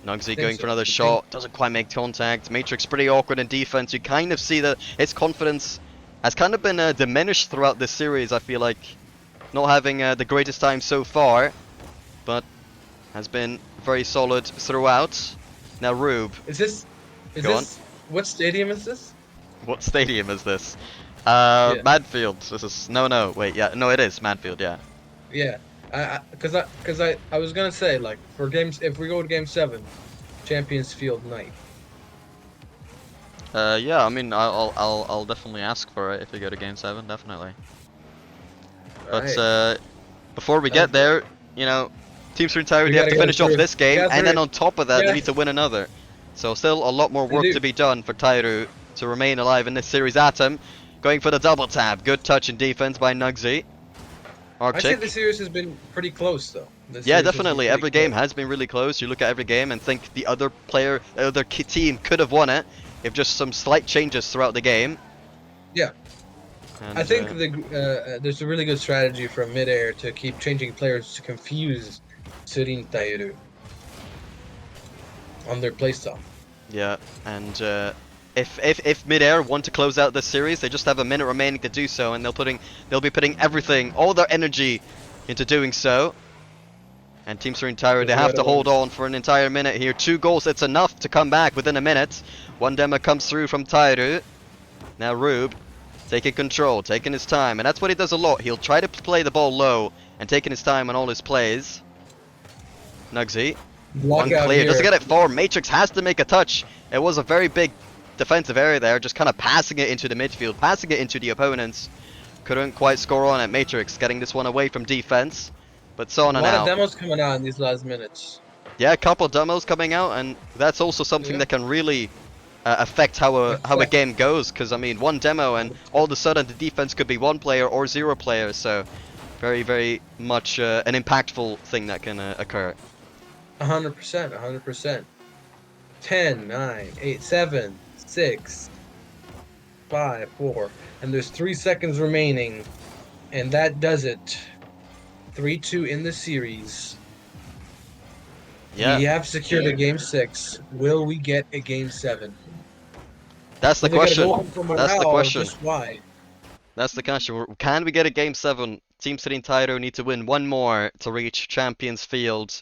Nugsy going for another shot, doesn't quite make contact. Matrix pretty awkward in defense. You kind of see that his confidence has kind of been diminished throughout this series. I feel like not having the greatest time so far, but has been very solid throughout. Now Rube. Is this what stadium is this? What stadium is this? Yeah. Madfield. This is no, wait, yeah, no, it is Madfield, yeah. Yeah, because I was gonna say, like, for games, if we go to game 7, Champions Field night. Yeah, I mean, I'll definitely ask for it if we go to game 7, definitely. But Right. before we get there, you know, Team Serene Taeru, they have to finish off this game, and then on top of that, they need to win another. So still a lot more work to be done for Taeru to remain alive in this series. Atom going for the double tap. Good touch in defense by Nugsy. I think the series has been pretty close, though. Yeah, definitely. Every game has been really close. You look at every game and think the other player, the other team could have won it if just some slight changes throughout the game. Yeah. And, I think there's a really good strategy from MidAir to keep changing players to confuse Serene Taeru on their playstyle. Yeah, and if MidAir want to close out this series, they just have a minute remaining to do so, and they'll be putting everything, all their energy, into doing so. And Team Serene Taeru, they have to hold on for an entire minute here. 2 goals, it's enough to come back within a minute. One demo comes through from Taeru. Now Rube taking control, taking his time, and that's what he does a lot. He'll try to play the ball low and taking his time on all his plays. Nugsy. Unclear, doesn't get it far. Matrix has to make a touch. It was a very big defensive area there, just kind of passing it into the midfield, passing it into the opponents. Couldn't quite score on it. Matrix getting this one away from defense. But Sona now. A lot of demos coming out in these last minutes. Yeah, a couple of demos coming out, and that's also something that can really affect how a game goes. Because I mean, one demo and all of a sudden the defense could be 1 player or 0 players. So very, very much an impactful thing that can occur. 100%, 100%. 10, 9, 8, 7, 6, 5, 4, and there's 3 seconds remaining, and that does it. 3-2 in the series. Yeah. We have secured a game 6. Will we get a game 7? That's the question. That's the question. Just why? That's the question. Can we get a game 7? Team Serene Taeru need to win 1 more to reach Champions Field.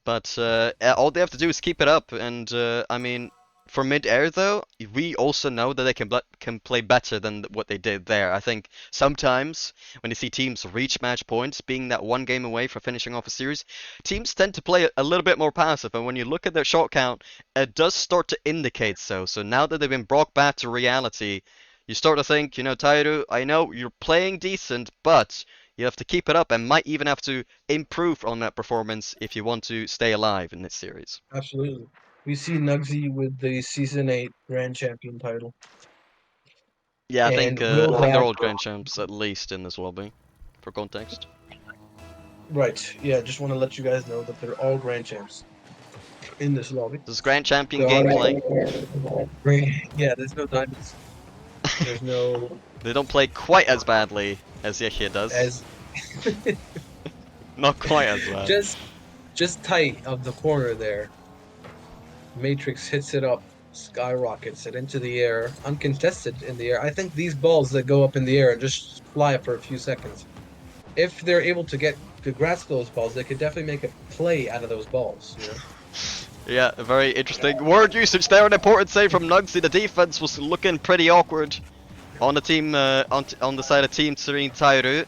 But all they have to do is keep it up, and I mean, for MidAir though, we also know that they can play better than what they did there. I think sometimes when you see teams reach match points, being that 1 game away from finishing off a series, teams tend to play a little bit more passive, and when you look at their shot count, it does start to indicate so. So now that they've been brought back to reality, you start to think, you know, Taeru, I know you're playing decent, but you have to keep it up and might even have to improve on that performance if you want to stay alive in this series. Absolutely. We see Nugsy with the Season 8 Grand Champion title. Yeah, I think they're all Grand Champs at least in this lobby, for context. Right, yeah, just want to let you guys know that they're all Grand Champs in this lobby. Does Grand Champion gameplay? Yeah, there's no diamonds. There's no... They don't play quite as badly as Yehia does. Not quite as bad. Just tight of the corner there. Matrix hits it up, skyrockets it into the air, uncontested in the air. I think these balls that go up in the air and just fly for a few seconds, if they're able to grasp those balls, they could definitely make a play out of those balls, you know? Yeah, very interesting word usage there. An important save from Nugsy. The defense was looking pretty awkward on the team, on the side of Team Serene Taeru.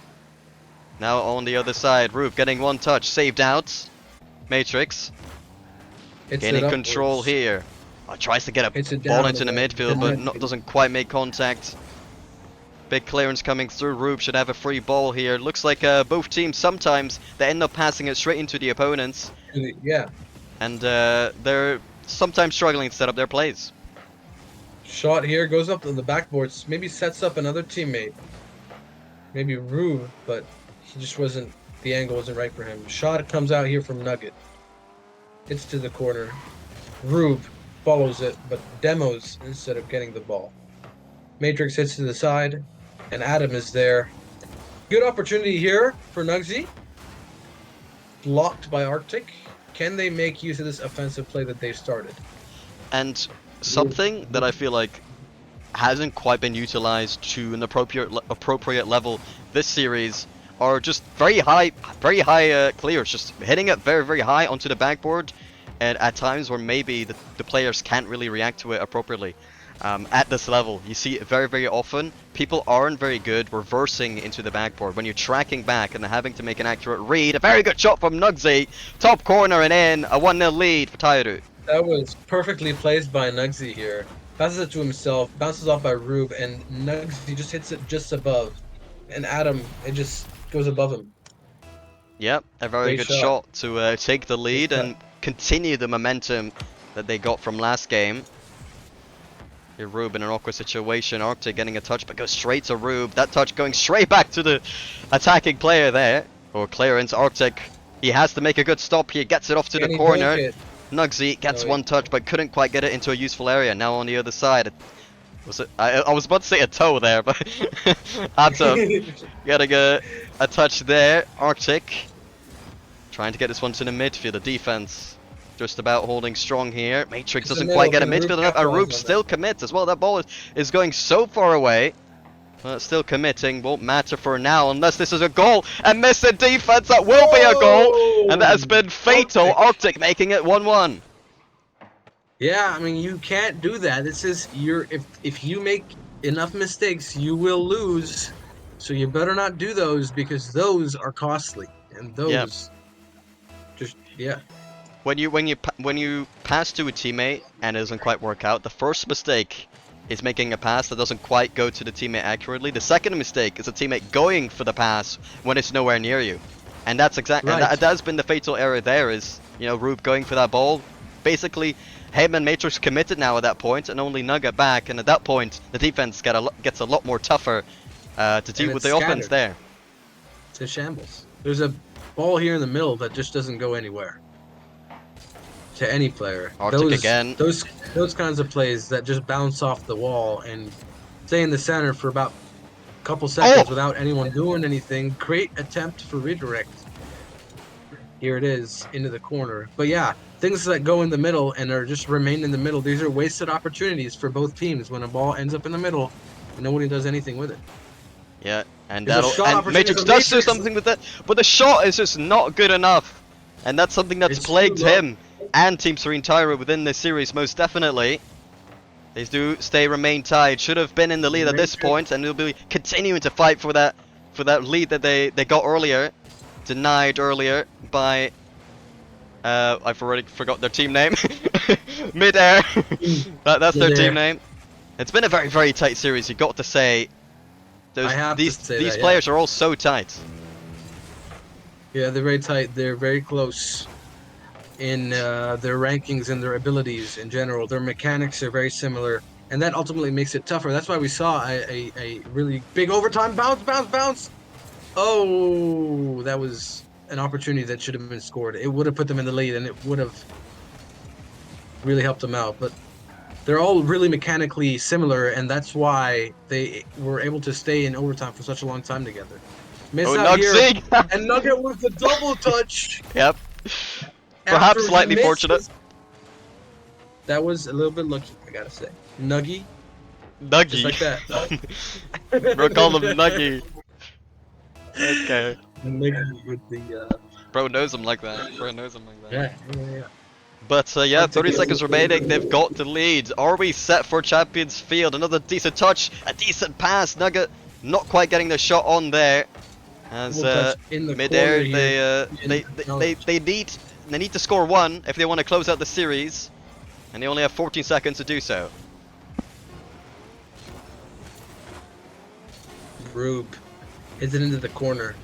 Now on the other side, Rube getting 1 touch, saved out. Matrix gaining control here. Tries to get a Hits it ball down into the the midfield, but net. doesn't quite make contact. Big clearance coming through. Rube should have a free ball here. Looks like both teams sometimes they end up passing it straight into the opponents. Yeah. And they're sometimes struggling to set up their plays. Shot here, goes up to the backboard, maybe sets up another teammate. Maybe Rube, but he just wasn't, the angle wasn't right for him. Shot comes out here from Nugget. Hits to the corner. Rube follows it, but demos instead of getting the ball. Matrix hits to the side, and Adam is there. Good opportunity here for Nugsy. Blocked by Arctic. Can they make use of this offensive play that they've started? And something that I feel like hasn't quite been utilized to an appropriate level this series are just very high clears, just hitting it very, very high onto the backboard, and at times where maybe the players can't really react to it appropriately. At this level, you see it very, very often. People aren't very good reversing into the backboard when you're tracking back and having to make an accurate read. A very good shot from Nugsy, top corner and in, a 1-0 lead for Taeru. That was perfectly placed by Nugsy here. Passes it to himself, bounces off by Rube, and Nugsy just hits it just above. And Adam, it just goes above him. Yep, a very Great good shot to take the lead and continue the momentum that they got from last game. Here Rube in an awkward situation. Arctic getting a touch, but goes straight to Rube. That touch going straight back to the attacking player there. Or clearance. Arctic, he has to make a good stop here. Gets it off to the corner. Nugsy gets one touch, but couldn't quite get it into a useful area. Now on the other side. I was about to say a toe there, but Atom getting a touch there. Arctic trying to get this one to the midfield. The defense just about holding strong here. Matrix doesn't quite get a midfield enough. Rube still commits as well. That ball is going so far away. But still committing. Won't matter for now unless this is a goal. And miss the defense. That will be a goal. And that has been fatal. Arctic making it 1-1. Yeah, I mean, you can't do that. This is if you make enough mistakes, you will lose. So you better not do those, because those are costly. And those When you pass to a teammate and it doesn't quite work out, the first mistake is making a pass that doesn't quite go to the teammate accurately. The second mistake is a teammate going for the pass when it's nowhere near you, and that's exactly that's been the fatal error. There is, Rube going for that ball. Basically, him and Matrix committed now at that point, and only Nugget back. And at that point, the defense gets a lot more tougher to deal with the offense there. It's a shambles. There's a ball here in the middle that just doesn't go anywhere. To any player. Arctic again. Those kinds of plays that just bounce off the wall and stay in the center for about a couple seconds without anyone doing anything. Great attempt for redirect. Here it is, into the corner. But yeah, things that go in the middle and are just remain in the middle, these are wasted opportunities for both teams when a ball ends up in the middle and nobody does anything with it. Yeah, and Matrix does do something with it, but the shot is just not good enough. And that's something that's plagued him and Team Serene Taeru within this series, most definitely. They do remain tied. Should have been in the lead at this point, and they'll be continuing to fight for that lead that they got earlier, denied earlier by I've already forgot their team name. MidAir. That's their team name. It's been a very, very tight series. You got to say, these players are all so tight. Yeah, they're very tight. They're very close in their rankings and their abilities in general. Their mechanics are very similar, and that ultimately makes it tougher. That's why we saw a really big overtime bounce. Oh, that was an opportunity that should have been scored. It would have put them in the lead, and it would have really helped them out. But they're all really mechanically similar, and that's why they were able to stay in overtime for such a long time together. Miss out here, and Nugget with the double touch. Yep. Perhaps slightly fortunate. That was a little bit lucky, I gotta say. Nuggy. Nuggy. Just like that. Bro, call him Nuggy. Okay. Nuggy with the. Bro knows him like that. Yeah. But yeah, 30 seconds remaining. They've got the lead. Are we set for Champions Field? Another decent touch, a decent pass. Nugget not quite getting the shot on there. As MidAir, they need to score one if they want to close out the series. And they only have 14 seconds to do so. Rube hits it into the corner.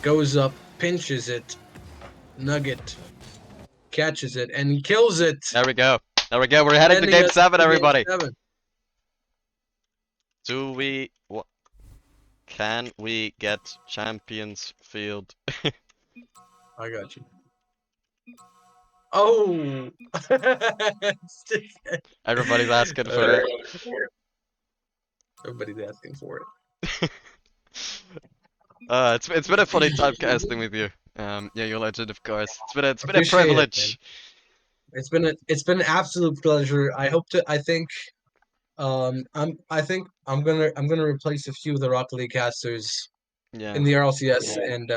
Goes up, pinches it. Nugget catches it and kills it. There we go. There we go. We're heading to Sending game us 7, to game everybody. 7. Do we... What? Can we get Champions Field? I got you. Oh! Everybody's asking for it. Everybody's asking for it. It's been a funny time casting with you. Yeah, you're legend, of course. It's been a Appreciate it, privilege. It's been an absolute pleasure. I think I'm gonna replace a few of the Rocket League casters Yeah. in the RLCS and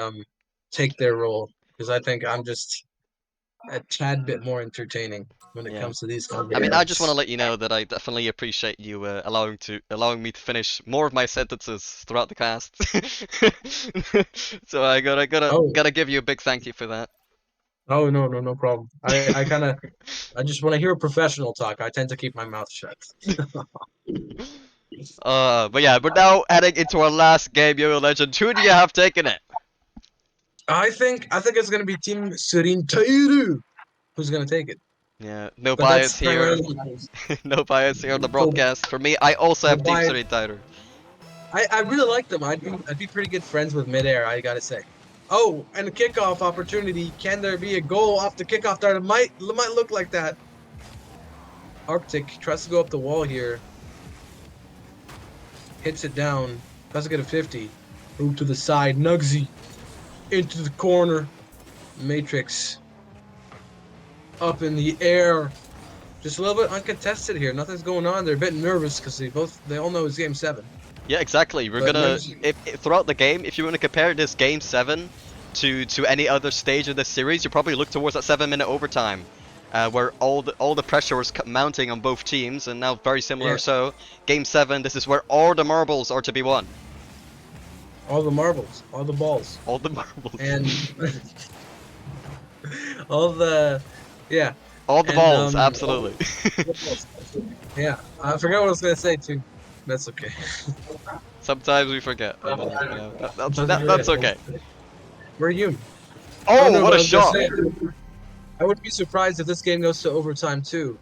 take their role because I think I'm just a tad bit more entertaining when it Yeah. comes to these kind of I mean, I just want to events. let you know that I definitely appreciate you allowing me to finish more of my sentences throughout the cast. So I Oh, gotta give you a big thank you for that. oh no problem. I just when I hear a professional talk, I tend to keep my mouth shut. But yeah, we're now heading into our last game, Yo-Yo Legend. Who do you have taking it? I think it's gonna be Team Serene Taeru who's gonna take it. Yeah, no But that's bias here. primarily because No bias here on the so broadcast. For me, I also the have Team bias. Serene Taeru. I really like them. I'd be pretty good friends with MidAir, I gotta say. Oh, and a kickoff opportunity. Can there be a goal off the kickoff dart? It might look like that. Arctic tries to go up the wall here. Hits it down. Tries to get a 50. Move to the side. Nugsy. Into the corner. Matrix. Up in the air. Just a little bit uncontested here. Nothing's going on. They're a bit nervous because they all know it's game 7. Yeah, exactly. We're But gonna Nugsy. if throughout the game, if you want to compare this game 7 to any other stage of this series, you probably look towards that 7-minute overtime, where all the pressure was mounting on both teams, and now very similar. Yeah. So game 7, this is where all the marbles are to be won. All the marbles. All the balls. All the marbles. And all the yeah. All the And, balls, absolutely. Yeah, I forgot what I was gonna say too. That's okay. Sometimes we forget. You know, that's okay. We're human. Oh, no, what but a I was gonna shot! say, I wouldn't be surprised if this game goes to overtime too.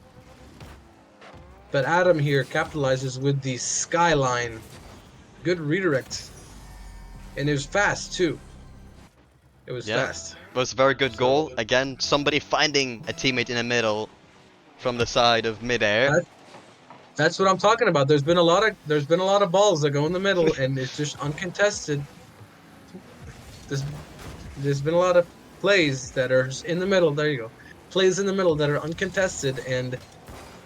But Adam here capitalizes with the skyline. Good redirect. And it was fast too. It was Yeah. fast. It was a very good So- goal. Again, somebody finding a teammate in the middle from the side of MidAir. That's what I'm talking about. There's been a lot of balls that go in the middle and it's just uncontested. There's been a lot of plays that are just in the middle. There you go. Plays in the middle that are uncontested, and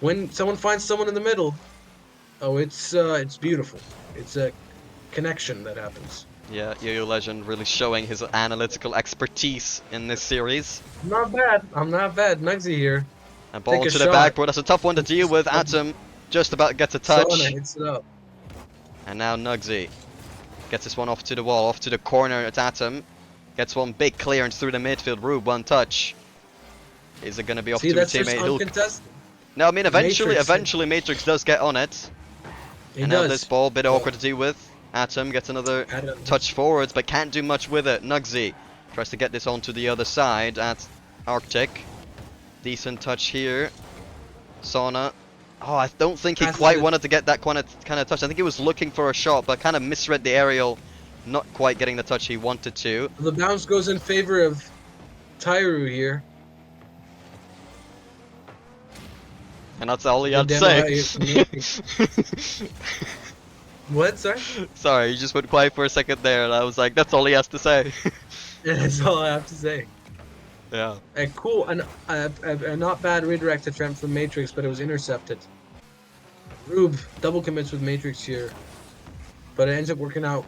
when someone finds someone in the middle, oh, it's beautiful. It's a connection that happens. Yeah, Yo-Yo Legend really showing his analytical expertise in this series. I'm not bad. Nugsy here. And ball Take a into the shot. backboard. That's a tough one to deal with. Atom just about gets a touch. Sauna hits it up. And now Nugsy gets this one off to the wall, off to the corner at Atom. Gets one big clearance through the midfield. Rube, one touch. Is it going to be off See, to a that's just teammate? He'll... uncontested. No, I mean, eventually Matrix. Matrix does get on it. He And now does. this ball, a bit awkward to deal with. Atom gets another Adam- touch forwards, but can't do much with it. Nugsy tries to get this onto the other side at Arctic. Decent touch here. Sauna. Oh, I don't think he Passes quite it. wanted to get that kind of touch. I think he was looking for a shot, but kind of misread the aerial. Not quite getting the touch he wanted to. The bounce goes in favor of Taeru here. And that's all he had to Damn say. right. What, sorry? Sorry, you just went quiet for a second there, and I was like, that's all he has to say. That's all I have to say. Yeah. Cool, a not bad redirect attempt from Matrix, but it was intercepted. Rube double commits with Matrix here, but it ends up working out.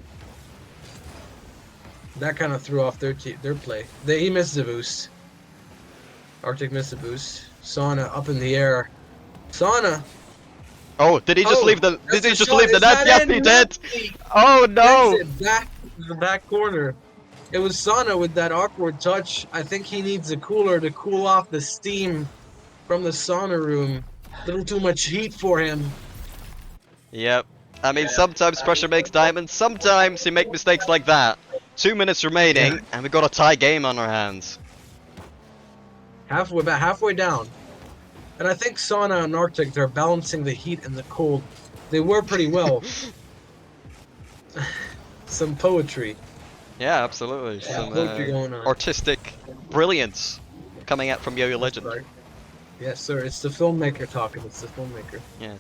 That kind of threw off their play. He missed the boost. Arctic missed the boost. Sauna up in the air. Sauna. Oh, did he just Oh, leave the? Did that's he a just shot. leave the Is net? that Yes, in? he did. Nugsy Oh no! gets it back to the back corner. It was Sauna with that awkward touch. I think he needs a cooler to cool off the steam from the sauna room. Little too much heat for him. Yep. I mean, sometimes pressure makes diamonds. Sometimes you make mistakes like that. 2 minutes Yeah, remaining, and we got a tie game on our hands. about halfway down. And I think sauna and Arctic, they're balancing the heat and the cold. They were pretty well. Some poetry. Yeah, absolutely. Some Poetry going on. artistic brilliance coming out from Yo-Yo That's Legend. right. Yes, sir. It's the filmmaker talking. It's the filmmaker. Yeah.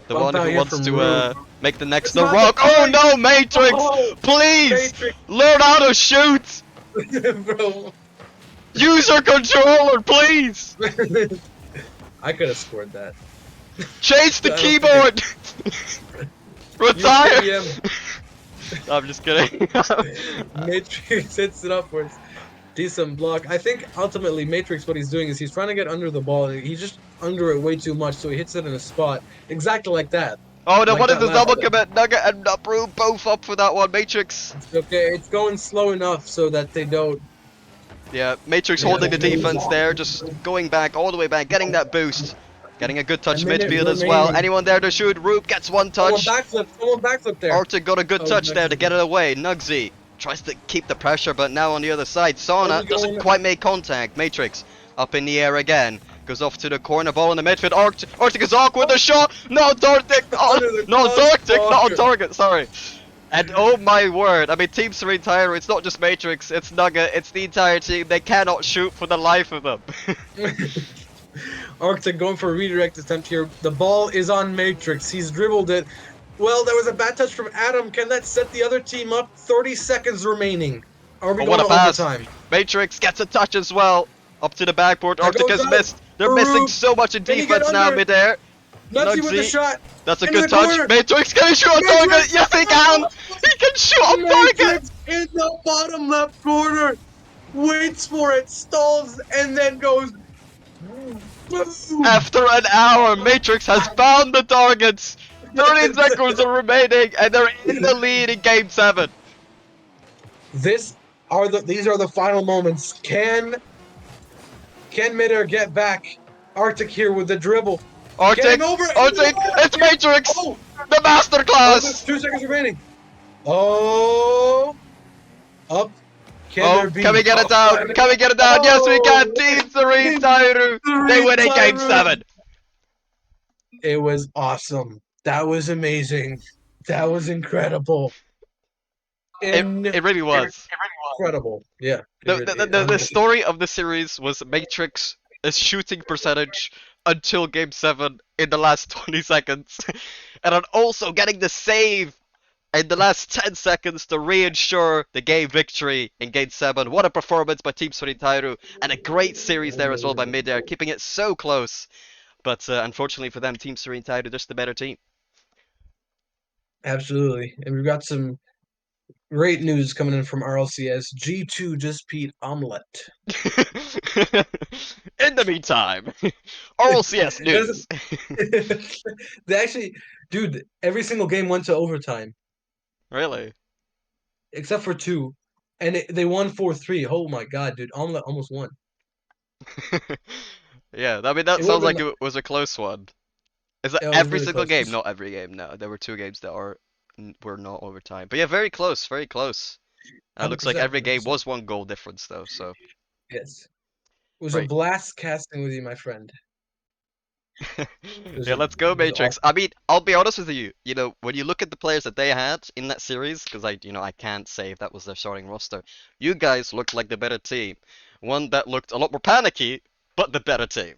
The Bump one out who here wants from to Rube. make the next It's The not Rock. the Oh point! no, Matrix! Oh, Please! Matrix, Learn how to shoot! bro. Use your controller, please! I could have scored that. Change the I don't think I- keyboard! Use Retire! KBM. I'm just kidding. Matrix hits it upwards. Decent block. I think ultimately Matrix, what he's doing is he's trying to get under the ball. He's just under it way too much, so he hits it in a spot exactly like that. Oh no, Like what is that this last double time. commit? Nugget and Uproot both up for that one. Matrix. It's okay. It's going slow enough so that they don't. Yeah, Matrix holding the defense there, just going back, all the way back, getting that boost. Getting a good touch A minute midfield as well. remaining. Anyone there to shoot? Roop gets one touch. Someone backflip there. Arctic got a good Oh, touch there to Nugsy. get it away. Nugsy tries to keep the pressure, but now on the other side, Sauna Only doesn't going- quite make contact. Matrix up in the air again. Goes off to the corner, ball in the midfield. Arctic is awkward with the shot. Not Arctic. Oh, Under the not Arctic. Not on crossbar. target. Sorry. And oh my word, I mean, Team Serene Taeru, it's not just Matrix, it's Nugget, it's the entire team. They cannot shoot for the life of them. Arctic going for a redirect attempt here. The ball is on Matrix. He's dribbled it. Well, there was a bad touch from Adam. Can that set the other team up? 30 seconds remaining. Are we Oh, going what a to pass. overtime? Matrix gets a touch as well. Up to the backboard. There Arctic goes has out. missed. They're Taeru. missing so much in Can he get defense now, under? midair. Nugsy with the Nugsy. shot. That's a Into good the touch. corner. Matrix can he shoot on target? Matrix! Yes, he can. He can shoot on target. Matrix in the bottom left corner. Waits for it, stalls, and then goes. Boom! After an hour, Matrix has found the targets. 13 seconds are remaining, and they're in the lead in Game 7. These are the final moments. Can MidAir get back? Arctic here with the dribble. Arctic, Getting over it. Arctic, it's Matrix, Oh, the there's masterclass. 2 seconds remaining. Oh, up. Oh, can we get it down? Can we get it down? Yes, we can. Team Serene Taeru, they win in Game 7. It was awesome. That was amazing. That was incredible. It really was. Incredible. Yeah. The story of the series was Matrix's shooting percentage until Game 7 in the last 20 seconds. And then also getting the save in the last 10 seconds to reinsure the game victory in Game 7. What a performance by Team Serene Taeru. And a great series there as well by MidAir, keeping it so close. But unfortunately for them, Team Serene Taeru just the better team. Absolutely. And we've got some great news coming in from RLCS. G2 just beat Omelette. In the meantime, RLCS news. They actually, dude, every single game went to overtime, Really? except for 2. And they won 4-3. Oh my god, dude. Omelette almost won. Yeah, I mean, that It sounds would've like been- it was a close one. Is that It was every really single close. game? Not every game, no. There were 2 games that were not overtime. But yeah, very close, very close. Looks like 100%, every game 100%. was 1 goal difference though, so Yes. It was a great. blast casting with you, my friend. Yeah, let's go it was Matrix. I mean, I'll be honest with you. You know, when you look at the players that they had in that series, because I can't say if that was their starting roster. You guys looked like the better team. One that looked a lot more panicky, but the better team.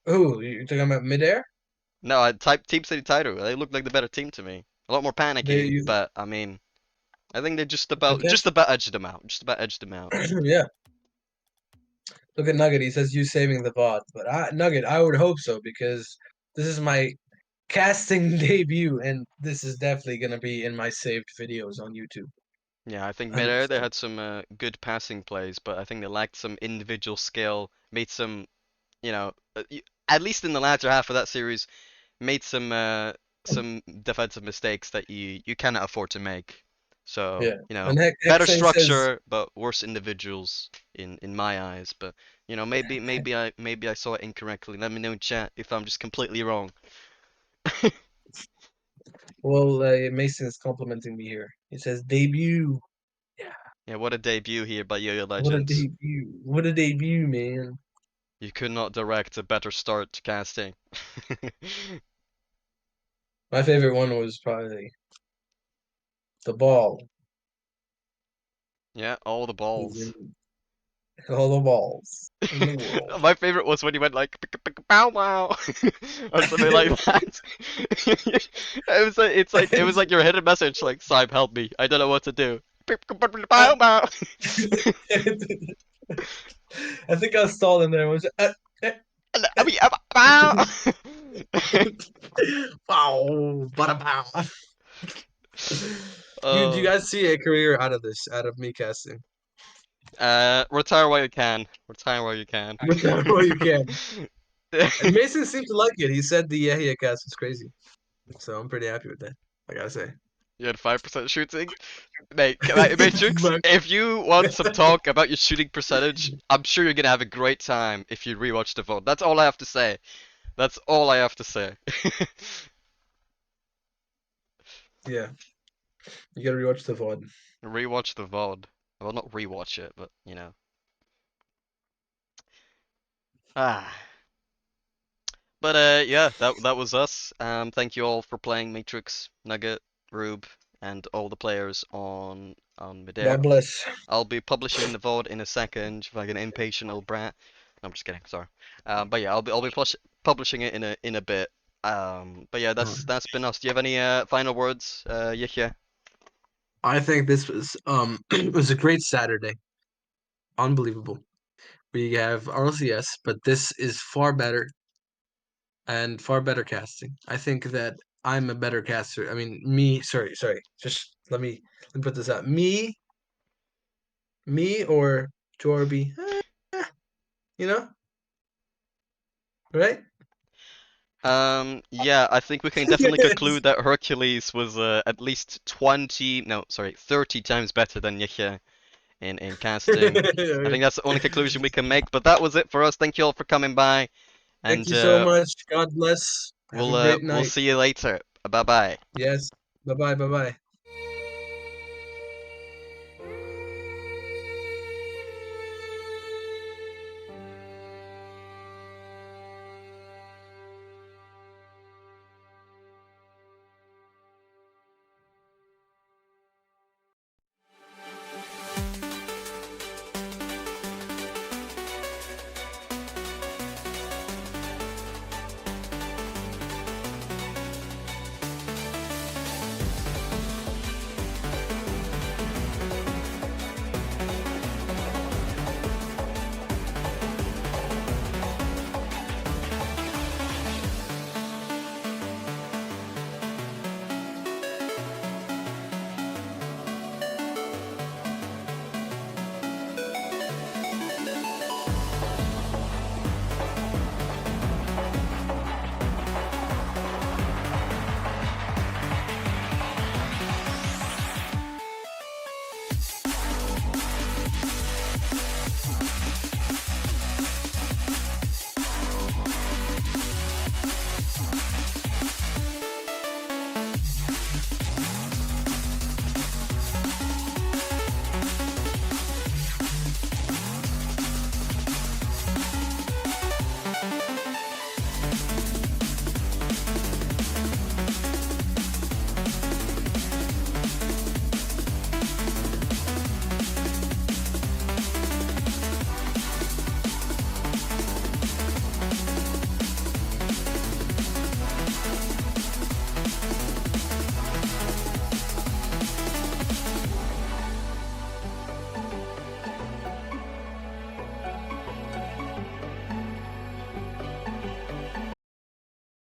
Oh, you're talking about MidAir? No, Team City Tairo. They look like the better team to me. A lot more panicky, but I mean, I think they just about edged them out. Just about edged them out. Yeah. Look at Nugget. He says you saving the VOD, but Nugget, I would hope so because this is my casting debut, and this is definitely gonna be in my saved videos on YouTube. Yeah, I think MidAir they 100%. had some good passing plays, but I think they lacked some individual skill. Made some, you know, at least in the latter half of that series, made some defensive mistakes that you cannot afford to make. So, Yeah. you know, And better Hexane says, structure, but worse individuals in my eyes. But you know, maybe I saw it incorrectly. Let me know in chat if I'm just completely wrong. well, Mason is complimenting me here. He says, debut. Yeah. Yeah, what a debut here by Yo-Yo What a Legends. debut. What a debut, man. You could not direct a better start to casting. My favorite one was probably the ball. Yeah, all the Is balls. in all the balls in the world. My favorite was when he went like "Pick, pick, bow wow" or something like that. It was like your hidden message like Syme, help me, I don't know what to do. Pick, pick, pick, Uh, bow bow. I think I was stalling there. Was I mean, bow. Wow, bada pow. Do you uh, guys see a career out of this, out of me casting? retire while you can. Retire while you can. Well, you can. And Mason seemed to like it. He said the Yahya cast was crazy. So I'm pretty happy with that. I gotta say. You had 5% shooting. Mate, Matrix, But if you want some talk about your shooting percentage, I'm sure you're gonna have a great time if you rewatch the VOD. That's all I have to say. That's all I have to say. yeah, you gotta rewatch the VOD. Rewatch the VOD. Well, not rewatch it, but you know. Ah. But yeah, that was us. Thank you all for playing Matrix, Nugget, Rube, and all the players on MidAir. God bless. I'll be publishing the VOD in a second, like an impatient old brat. No, I'm just kidding. Sorry. But yeah, I'll be publishing it in a bit. But yeah, that's been us. Do you have any final words, Yahya? I think this was it was a great Saturday. Unbelievable. We have RLCS, but this is far better and far better casting. I think that I'm a better caster. I mean, me. Sorry. Just let me put this out. Me or Jorby. You know, right? Yeah, I think we can definitely conclude that Hercules was at least 20, no, sorry, 30 times better than Yahya in casting. I think that's the only conclusion we can make. But that was it for us. Thank you all for coming by, Thank and you so much. God bless. Have a great we'll night. see you later. Bye bye. Yes. Bye bye. Bye bye.